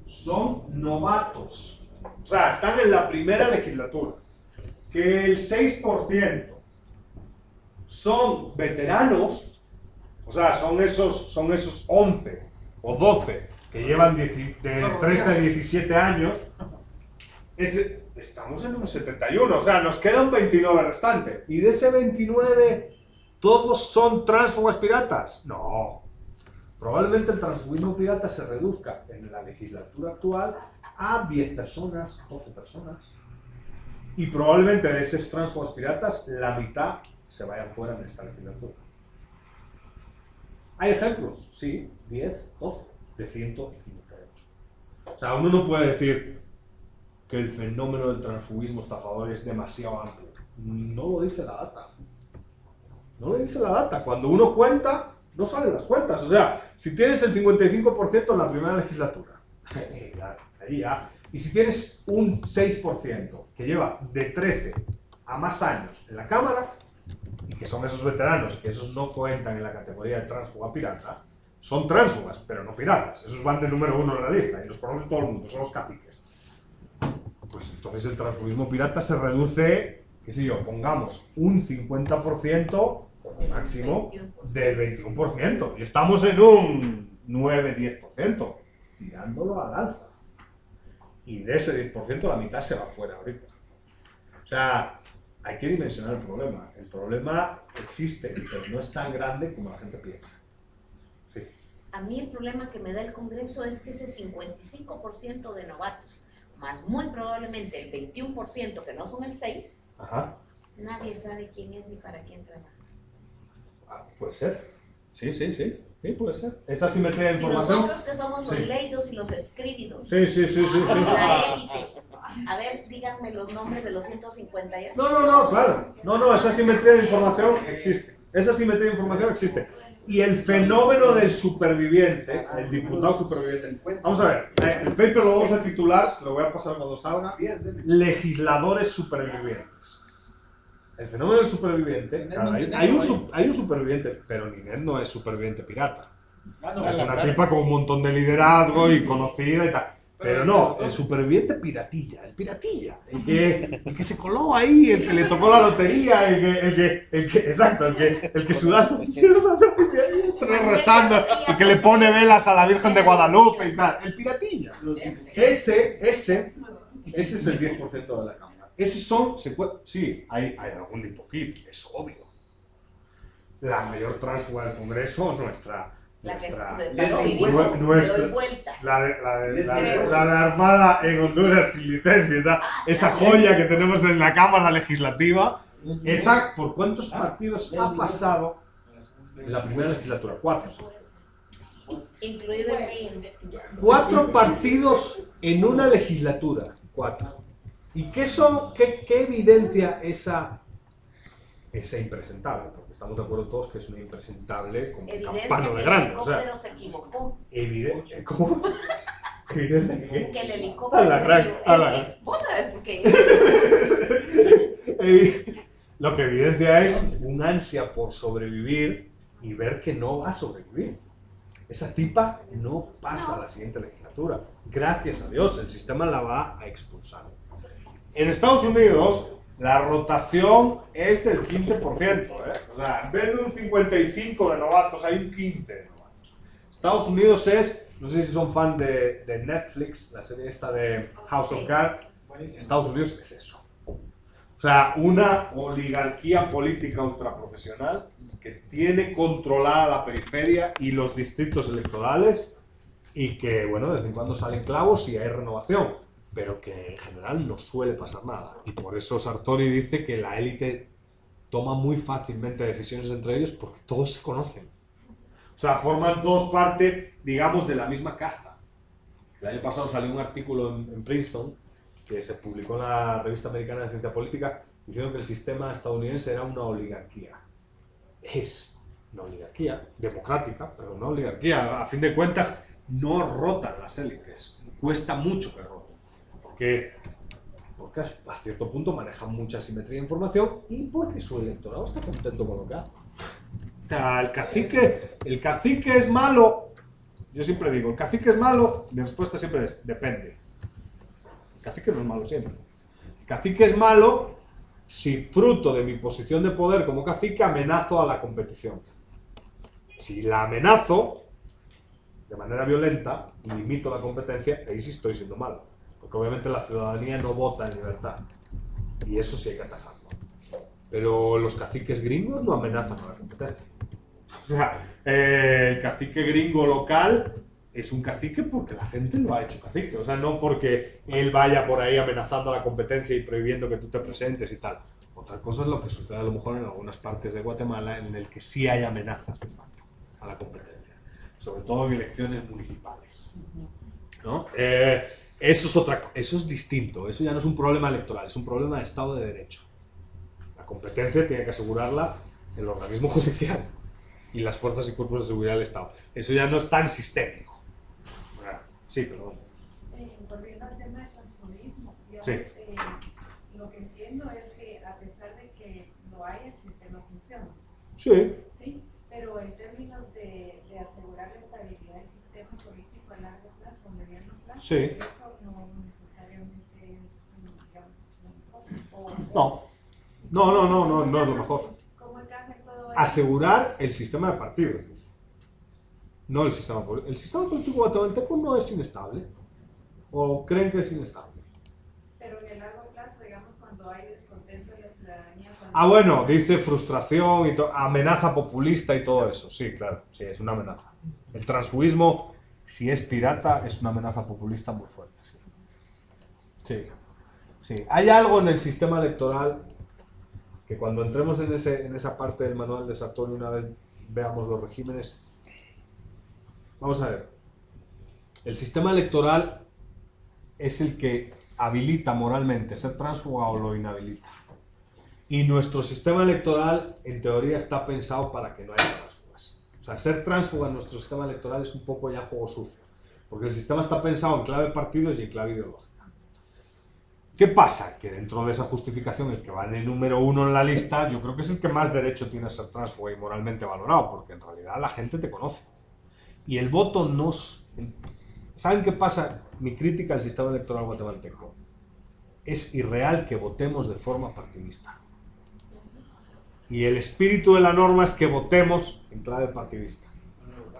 son novatos, o sea, están en la primera legislatura, que el 6% son veteranos, o sea, son esos 11 o 12 que llevan de 13 a 17 años, estamos en un 71, o sea, nos queda un 29 restante. ¿Y de ese 29 todos son tránsfugas piratas? No. Probablemente el transfugismo pirata se reduzca en la legislatura actual a 10 personas, 12 personas. Y probablemente de esos tránsfugas piratas, la mitad se vayan fuera en esta legislatura. ¿Hay ejemplos? Sí, 10, 12, de 105 tenemos. O sea, uno no puede decir que el fenómeno del transfugismo estafador es demasiado amplio. No lo dice la data. No lo dice la data. Cuando uno cuenta, no salen las cuentas. O sea, si tienes el 55% en la primera legislatura, ahí ya. Y si tienes un 6% que lleva de 13 a más años en la Cámara, y que son esos veteranos, que esos no cuentan en la categoría de tránsfuga pirata, son tránsfugas, pero no piratas. Esos van de número 1 en la lista y los conoce todo el mundo, son los caciques. Pues entonces el transfugismo pirata se reduce, qué sé yo, pongamos un 50% como máximo del 21%. Y estamos en un 9-10%, tirándolo al alza. Y de ese 10% la mitad se va fuera ahorita. O sea, hay que dimensionar el problema. El problema existe, pero no es tan grande como la gente piensa. A mí el problema que me da el Congreso es que ese 55% de novatos, más muy probablemente el 21% que no son el 6%, Ajá. nadie sabe quién es ni para quién trabaja. Ah, puede ser. Sí, sí, sí. Sí, puede ser. Esa simetría de Si información. nosotros que somos los Sí. leídos y los escribidos, Sí, sí, sí, sí, sí. la élite, a ver, díganme los nombres de los 158. No, claro. No, esa simetría de información existe. Esa simetría de información existe. Y el fenómeno del superviviente, el diputado superviviente. Vamos a ver, el paper lo vamos a titular, se lo voy a pasar cuando salga, legisladores supervivientes. El fenómeno del superviviente, claro, hay un superviviente, pero Ninette no es superviviente pirata. Es una tipa con un montón de liderazgo y conocida y tal. Pero no, el superviviente piratilla, el que se coló ahí, el que le tocó la lotería, el que sudando rezando y que le pone velas a la Virgen de Guadalupe y tal. El piratilla. Ese es el 10% de la Cámara. Esos son, sí, hay algún lipoquip, es obvio. La mayor tránsfuga del Congreso, nuestra La que nuestra, la de Armada en Honduras sin licencia, ¿verdad? Esa joya que tenemos en la Cámara Legislativa, esa, ¿por cuántos partidos ha pasado en la primera legislatura? 4. Incluido el mío. 4 partidos en una legislatura. 4. ¿Y qué evidencia esa impresentable? Porque estamos de acuerdo todos que es una impresentable como campano de grande. O sea, se equivocó. evidente. ¿Cómo? ¿Evidente qué? Que el helicóptero A la gran. ¿Otra vez? Porque Lo que evidencia es un ansia por sobrevivir y ver que no va a sobrevivir. Esa tipa no pasa a la siguiente legislatura. Gracias a Dios, el sistema la va a expulsar. En Estados Unidos, la rotación es del 15%. O sea, en vez de un 55 de novatos, hay un 15 de novatos. Estados Unidos es, no sé si son fan de Netflix, la serie esta de House of Cards. Estados Unidos es eso. O sea, una oligarquía política ultraprofesional que tiene controlada la periferia y los distritos electorales y que, bueno, de vez en cuando salen clavos y hay renovación, pero que en general no suele pasar nada. Y por eso Sartori dice que la élite toma muy fácilmente decisiones entre ellos porque todos se conocen. O sea, forman todos parte, digamos, de la misma casta. El año pasado salió un artículo en Princeton que se publicó en la Revista Americana de Ciencia Política diciendo que el sistema estadounidense era una oligarquía. Es una oligarquía democrática, pero una oligarquía. A fin de cuentas, no rotan las élites. Cuesta mucho que roten. Porque a cierto punto manejan mucha simetría de información y porque su electorado está contento con lo que hace. O sea, el cacique es malo. Yo siempre digo, el cacique es malo. Mi respuesta siempre es, depende. El cacique no es malo siempre. El cacique es malo si fruto de mi posición de poder como cacique amenazo a la competición. Si la amenazo de manera violenta y limito la competencia, ahí sí estoy siendo malo. Porque obviamente la ciudadanía no vota en libertad. Y eso sí hay que atajarlo. Pero los caciques gringos no amenazan a la competencia. O sea, el cacique gringo local es un cacique porque la gente lo ha hecho cacique. O sea, no porque él vaya por ahí amenazando a la competencia y prohibiendo que tú te presentes y tal. Otra cosa es lo que sucede a lo mejor en algunas partes de Guatemala en el que sí hay amenazas de facto a la competencia. Sobre todo en elecciones municipales. ¿No? Eso es distinto. Eso ya no es un problema electoral, es un problema de Estado de Derecho. La competencia tiene que asegurarla el organismo judicial y las fuerzas y cuerpos de seguridad del Estado. Eso ya no es tan sistémico. Sí, perdón. Volviendo al tema del transfugismo, digamos, Sí. Lo que entiendo es que a pesar de que lo hay, el sistema funciona. Sí. Sí, pero en términos de asegurar la estabilidad del sistema político a largo plazo, a mediano plazo, Sí. eso no necesariamente es, digamos, lo mejor. No es lo mejor. ¿Cómo encaja todo eso? Asegurar el sistema de partidos. No el sistema político. El sistema político guatemalteco no es inestable. ¿O creen que es inestable? Pero en el largo plazo, digamos, cuando hay descontento de la ciudadanía... Bueno, dice frustración y amenaza populista y todo eso. Sí, claro, sí, es una amenaza. El transfugismo, si es pirata, es una amenaza populista muy fuerte. Sí. Sí, sí. Hay algo en el sistema electoral que cuando entremos en esa parte del manual de Sartori, una vez veamos los regímenes, vamos a ver. El sistema electoral es el que habilita moralmente ser tránsfuga o lo inhabilita. Y nuestro sistema electoral, en teoría, está pensado para que no haya tránsfugas. O sea, ser tránsfuga en nuestro sistema electoral es un poco ya juego sucio. Porque el sistema está pensado en clave partidos y en clave ideológica. ¿Qué pasa? Que dentro de esa justificación, el que va en el número 1 en la lista, yo creo que es el que más derecho tiene a ser tránsfuga y moralmente valorado, porque en realidad la gente te conoce. Y el voto no... ¿Saben qué pasa? Mi crítica al sistema electoral guatemalteco. Es irreal que votemos de forma partidista. Y el espíritu de la norma es que votemos en clave partidista.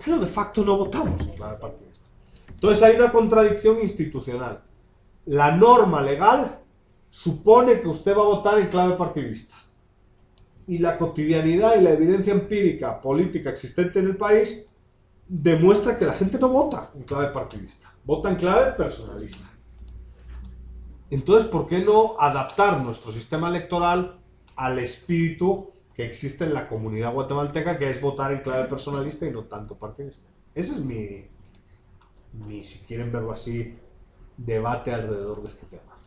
Pero de facto no votamos en clave partidista. Entonces hay una contradicción institucional. La norma legal supone que usted va a votar en clave partidista. Y la cotidianidad y la evidencia empírica política existente en el país demuestra que la gente no vota en clave partidista, vota en clave personalista. Entonces, ¿por qué no adaptar nuestro sistema electoral al espíritu que existe en la comunidad guatemalteca, que es votar en clave personalista y no tanto partidista? Ese es mi, si quieren verlo así, debate alrededor de este tema.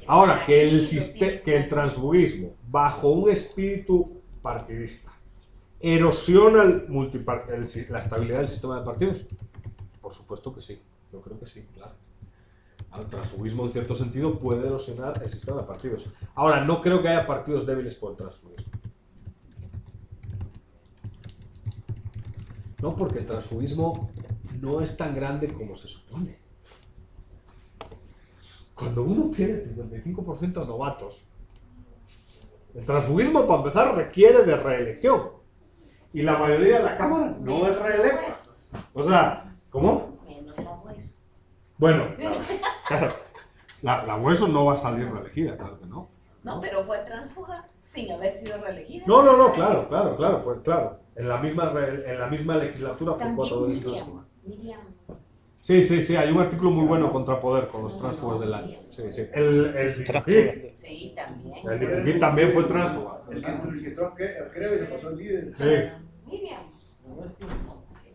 Ahora, que el transfugismo, bajo un espíritu partidista, erosiona la estabilidad del sistema de partidos, por supuesto que sí, yo creo que sí, claro. El transfugismo, en cierto sentido, puede erosionar el sistema de partidos. Ahora, no creo que haya partidos débiles por el transfugismo. No, porque el transfugismo no es tan grande como se supone. Cuando uno tiene 55% de novatos, el transfugismo, para empezar, requiere de reelección. Y la mayoría de la Cámara no es reelecta. O sea, ¿cómo? Menos la Hueso. Bueno, claro, la Hueso no va a salir reelegida, claro que no. No, pero fue tránsfuga sin haber sido reelegida. No, claro, fue claro. En la misma legislatura fue 4 veces tránsfuga. Miriam. Sí, hay un artículo muy bueno contra Poder con los tránsfugos del año. Sí. El Dipukit. Sí, también. El Dipukit también fue tránsfuga. El que Trump creo que se pasó el líder. Sí. Miriam.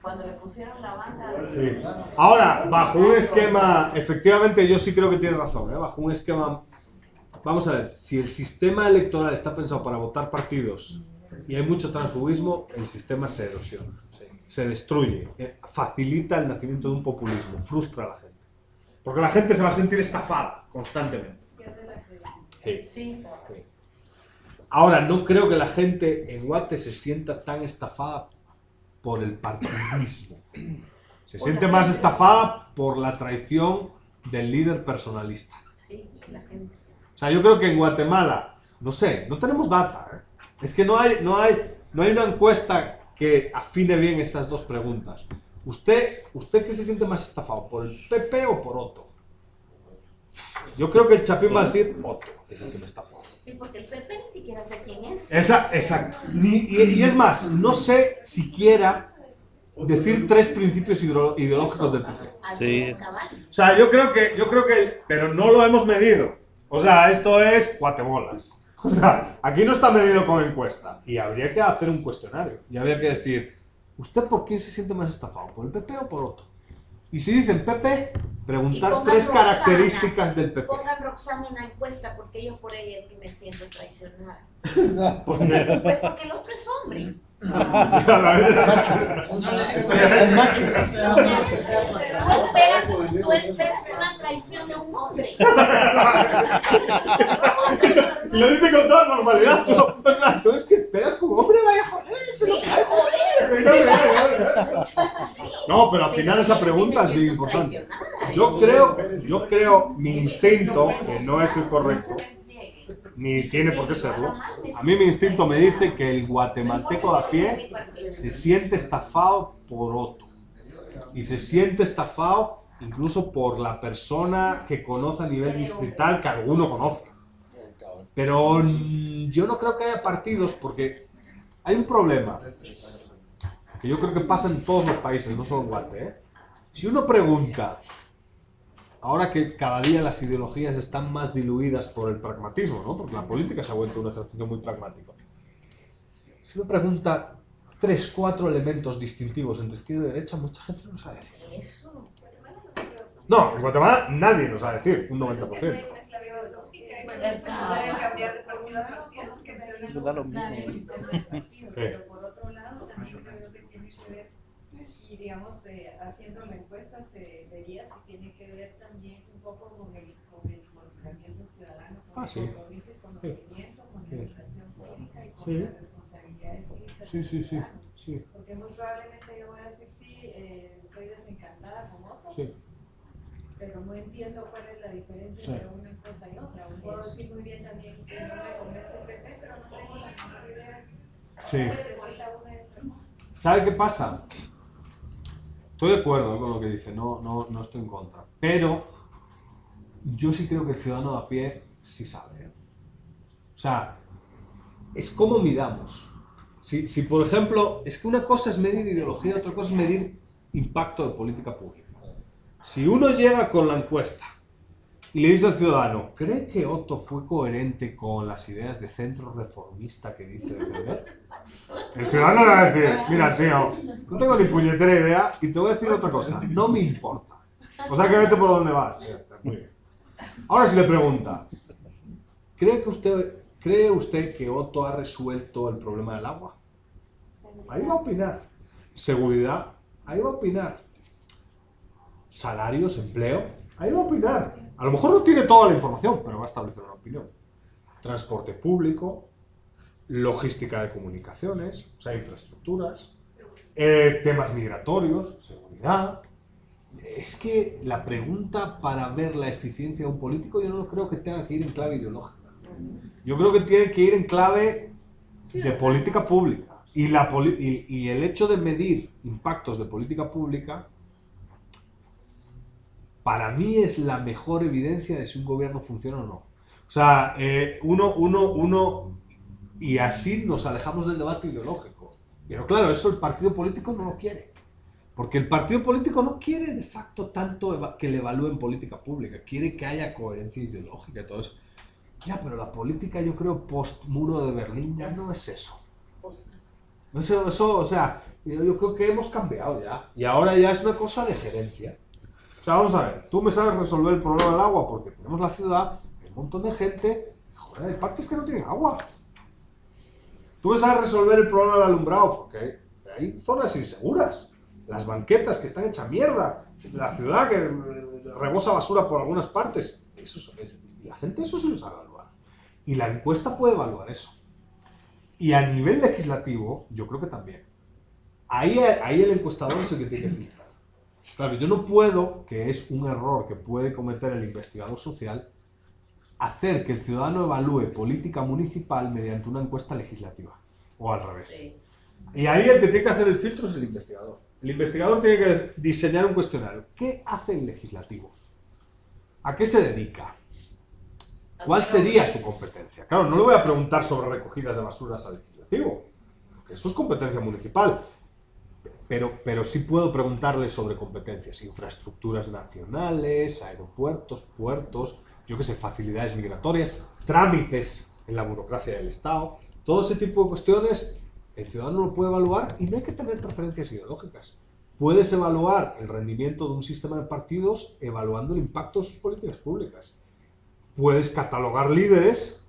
Cuando le pusieron la banda Sí. de... Ahora, bajo un esquema, efectivamente yo sí creo que tiene razón, bajo un esquema, vamos a ver, si el sistema electoral está pensado para votar partidos y hay mucho transfugismo, el sistema se erosiona, se destruye, facilita el nacimiento de un populismo, frustra a la gente, porque la gente se va a sentir estafada constantemente. Sí. Ahora, no creo que la gente en Guate se sienta tan estafada por el partidismo. Se siente más estafada por la traición del líder personalista. Sí, la gente. O sea, yo creo que en Guatemala, no sé, no tenemos data, Es que no hay una encuesta que afine bien esas dos preguntas. ¿Usted qué se siente más estafado? ¿Por el PP o por Otto? Yo creo que el Chapín va a decir Otto, que es el que me estafó. Sí, porque el PP ni siquiera sé quién es. Exacto. Y es más, no sé siquiera decir 3 principios ideológicos del PP. Sí. O sea, yo creo que, pero no lo hemos medido. O sea, esto es cuatebolas. O sea, aquí no está medido con encuesta. Y habría que hacer un cuestionario. Y habría que decir, ¿usted por quién se siente más estafado? ¿Por el PP o por Otto? Y si dicen PP, preguntar 3 características del PP. Pongan Roxana en la encuesta porque yo por ella es que me siento traicionada. ¿Por qué? Pues porque el otro es hombre. El macho. Tú esperas una traición de un hombre. Y lo dice con toda normalidad. O sea, tú es que esperas que un hombre vaya a joder. Sí, joder. No, pero al final esa pregunta es bien importante. Yo creo, mi instinto, que no es el correcto, ni tiene por qué serlo, a mí mi instinto me dice que el guatemalteco de a pie se siente estafado por Otto. Y se siente estafado incluso por la persona que conoce a nivel distrital, que alguno conoce. Pero yo no creo que haya partidos, porque hay un problema que yo creo que pasa en todos los países, no solo en Guate. Si uno pregunta ahora que cada día las ideologías están más diluidas por el pragmatismo, ¿no? Porque la política se ha vuelto un ejercicio muy pragmático. Si uno pregunta 3, 4 elementos distintivos entre izquierda y derecha, mucha gente no sabe decir. Eso. No, en Guatemala nadie nos sabe decir, un 90%. Nos da lo mismo. Pero por otro lado también creo que tiene que ver, y digamos, haciendo la encuesta se vería si tiene que ver también un poco con el involucramiento ciudadano, con el compromiso y conocimiento, con la educación cívica y con las responsabilidades cívicas de los ciudadanos. Porque muy probablemente yo voy a decir, sí, estoy desencantada con otro, pero no entiendo cuál es la diferencia entre una cosa y otra. Puedo decir muy bien también que no me convence el PP, pero no tengo la menor idea. ¿Sabe qué pasa? Estoy de acuerdo con lo que dice, no estoy en contra. Pero yo sí creo que el ciudadano de a pie sí sabe. O sea, es como midamos. Si por ejemplo, es que una cosa es medir ideología, otra cosa es medir impacto de política pública. Si uno llega con la encuesta y le dice al ciudadano, ¿cree que Otto fue coherente con las ideas de centro reformista que dice defender? El ciudadano le va a decir, mira tío, no tengo ni puñetera idea y te voy a decir otra cosa, no me importa. O sea que vete por donde vas. Muy bien. Ahora si le pregunta, ¿cree usted que Otto ha resuelto el problema del agua? Ahí va a opinar. Seguridad, ahí va a opinar. Salarios, empleo, ahí va a opinar. A lo mejor no tiene toda la información, pero va a establecer una opinión. Transporte público, logística de comunicaciones, o sea, infraestructuras, temas migratorios, seguridad. Es que la pregunta para ver la eficiencia de un político yo no creo que tenga que ir en clave ideológica. Yo creo que tiene que ir en clave de política pública. Y el hecho de medir impactos de política pública para mí es la mejor evidencia de si un gobierno funciona o no. O sea, y así nos alejamos del debate ideológico. Pero claro, eso el partido político no lo quiere. Porque el partido político no quiere de facto tanto que le evalúen política pública, quiere que haya coherencia ideológica y todo eso. Ya, pero la política yo creo post-muro de Berlín ya no es eso. Eso, o sea, yo creo que hemos cambiado ya. Y ahora ya es una cosa de gerencia. O sea, vamos a ver, tú me sabes resolver el problema del agua porque tenemos la ciudad, hay un montón de gente, joder, hay partes que no tienen agua. Tú me sabes resolver el problema del alumbrado porque hay zonas inseguras, las banquetas que están hechas mierda, la ciudad que rebosa basura por algunas partes. La gente eso se lo sabe evaluar. Y la encuesta puede evaluar eso. Y a nivel legislativo, yo creo que también. Ahí el encuestador es el que tiene que filtrar. Claro, yo no puedo, que es un error que puede cometer el investigador social, hacer que el ciudadano evalúe política municipal mediante una encuesta legislativa. O al revés. Sí. Y ahí el que tiene que hacer el filtro es el investigador. El investigador tiene que diseñar un cuestionario. ¿Qué hace el legislativo? ¿A qué se dedica? ¿Cuál sería su competencia? Claro, no le voy a preguntar sobre recogidas de basuras al legislativo, porque eso es competencia municipal. Pero sí puedo preguntarle sobre competencias, infraestructuras nacionales, aeropuertos, puertos, yo qué sé, facilidades migratorias, trámites en la burocracia del Estado. Todo ese tipo de cuestiones el ciudadano lo puede evaluar y no hay que tener preferencias ideológicas. Puedes evaluar el rendimiento de un sistema de partidos evaluando el impacto de sus políticas públicas. Puedes catalogar líderes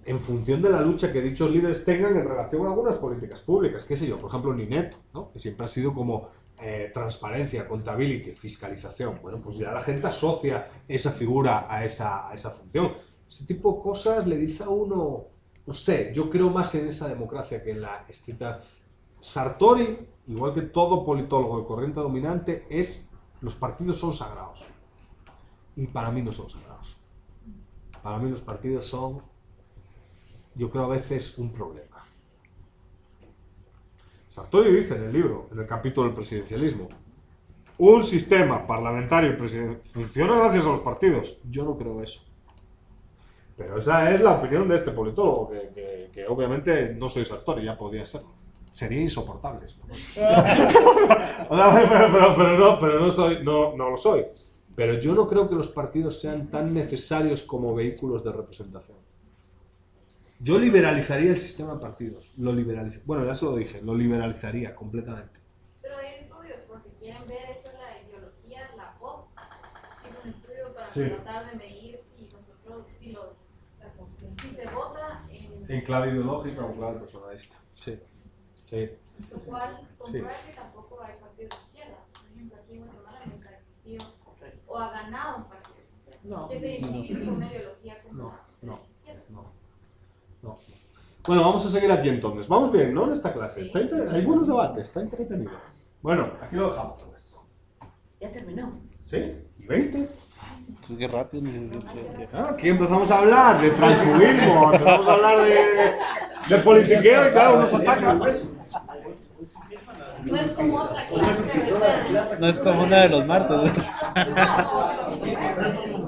en función de la lucha que dichos líderes tengan en relación a algunas políticas públicas. ¿Qué sé yo? Por ejemplo, Ninet, ¿no? Que siempre ha sido como transparencia, accountability, fiscalización. Bueno, pues ya la gente asocia esa figura a esa función. Ese tipo de cosas le dice a uno, no sé, yo creo más en esa democracia que en la estricta. Sartori, igual que todo politólogo de corriente dominante, los partidos son sagrados. Y para mí no son sagrados. Para mí los partidos son, yo creo a veces, un problema. Sartori dice en el libro, en el capítulo del presidencialismo, un sistema parlamentario y presidencial funciona gracias a los partidos. Yo no creo eso. Pero esa es la opinión de este politólogo, que obviamente no soy Sartori, ya podría serlo. Sería insoportable. Pero no lo soy. Pero yo no creo que los partidos sean tan necesarios como vehículos de representación. Yo liberalizaría el sistema de partidos. Bueno, ya se lo dije, lo liberalizaría completamente. Pero hay estudios, por si quieren ver eso, la ideología, la POP, es un estudio para Sí. tratar de medir si nosotros, si se vota En clave ideológica o en clave personalista. Sí. Sí. lo cual comprueba que tampoco hay partidos de izquierda. Por ejemplo, aquí en Guatemala nunca ha existido o ha ganado un partido de izquierda. No. Que se identifique con una ideología como No, no, izquierda. no. Bueno, vamos a seguir aquí entonces. Vamos bien, ¿no? En esta clase. Sí. Hay buenos debates, está entretenido. Bueno, aquí lo dejamos. Ya terminó. ¿Sí? ¿Y 20? Qué rápido. Aquí empezamos a hablar de transfugismo, empezamos a hablar de politiqueo y claro, nos ataca. No es como otra clase. No es como una de los martes. No,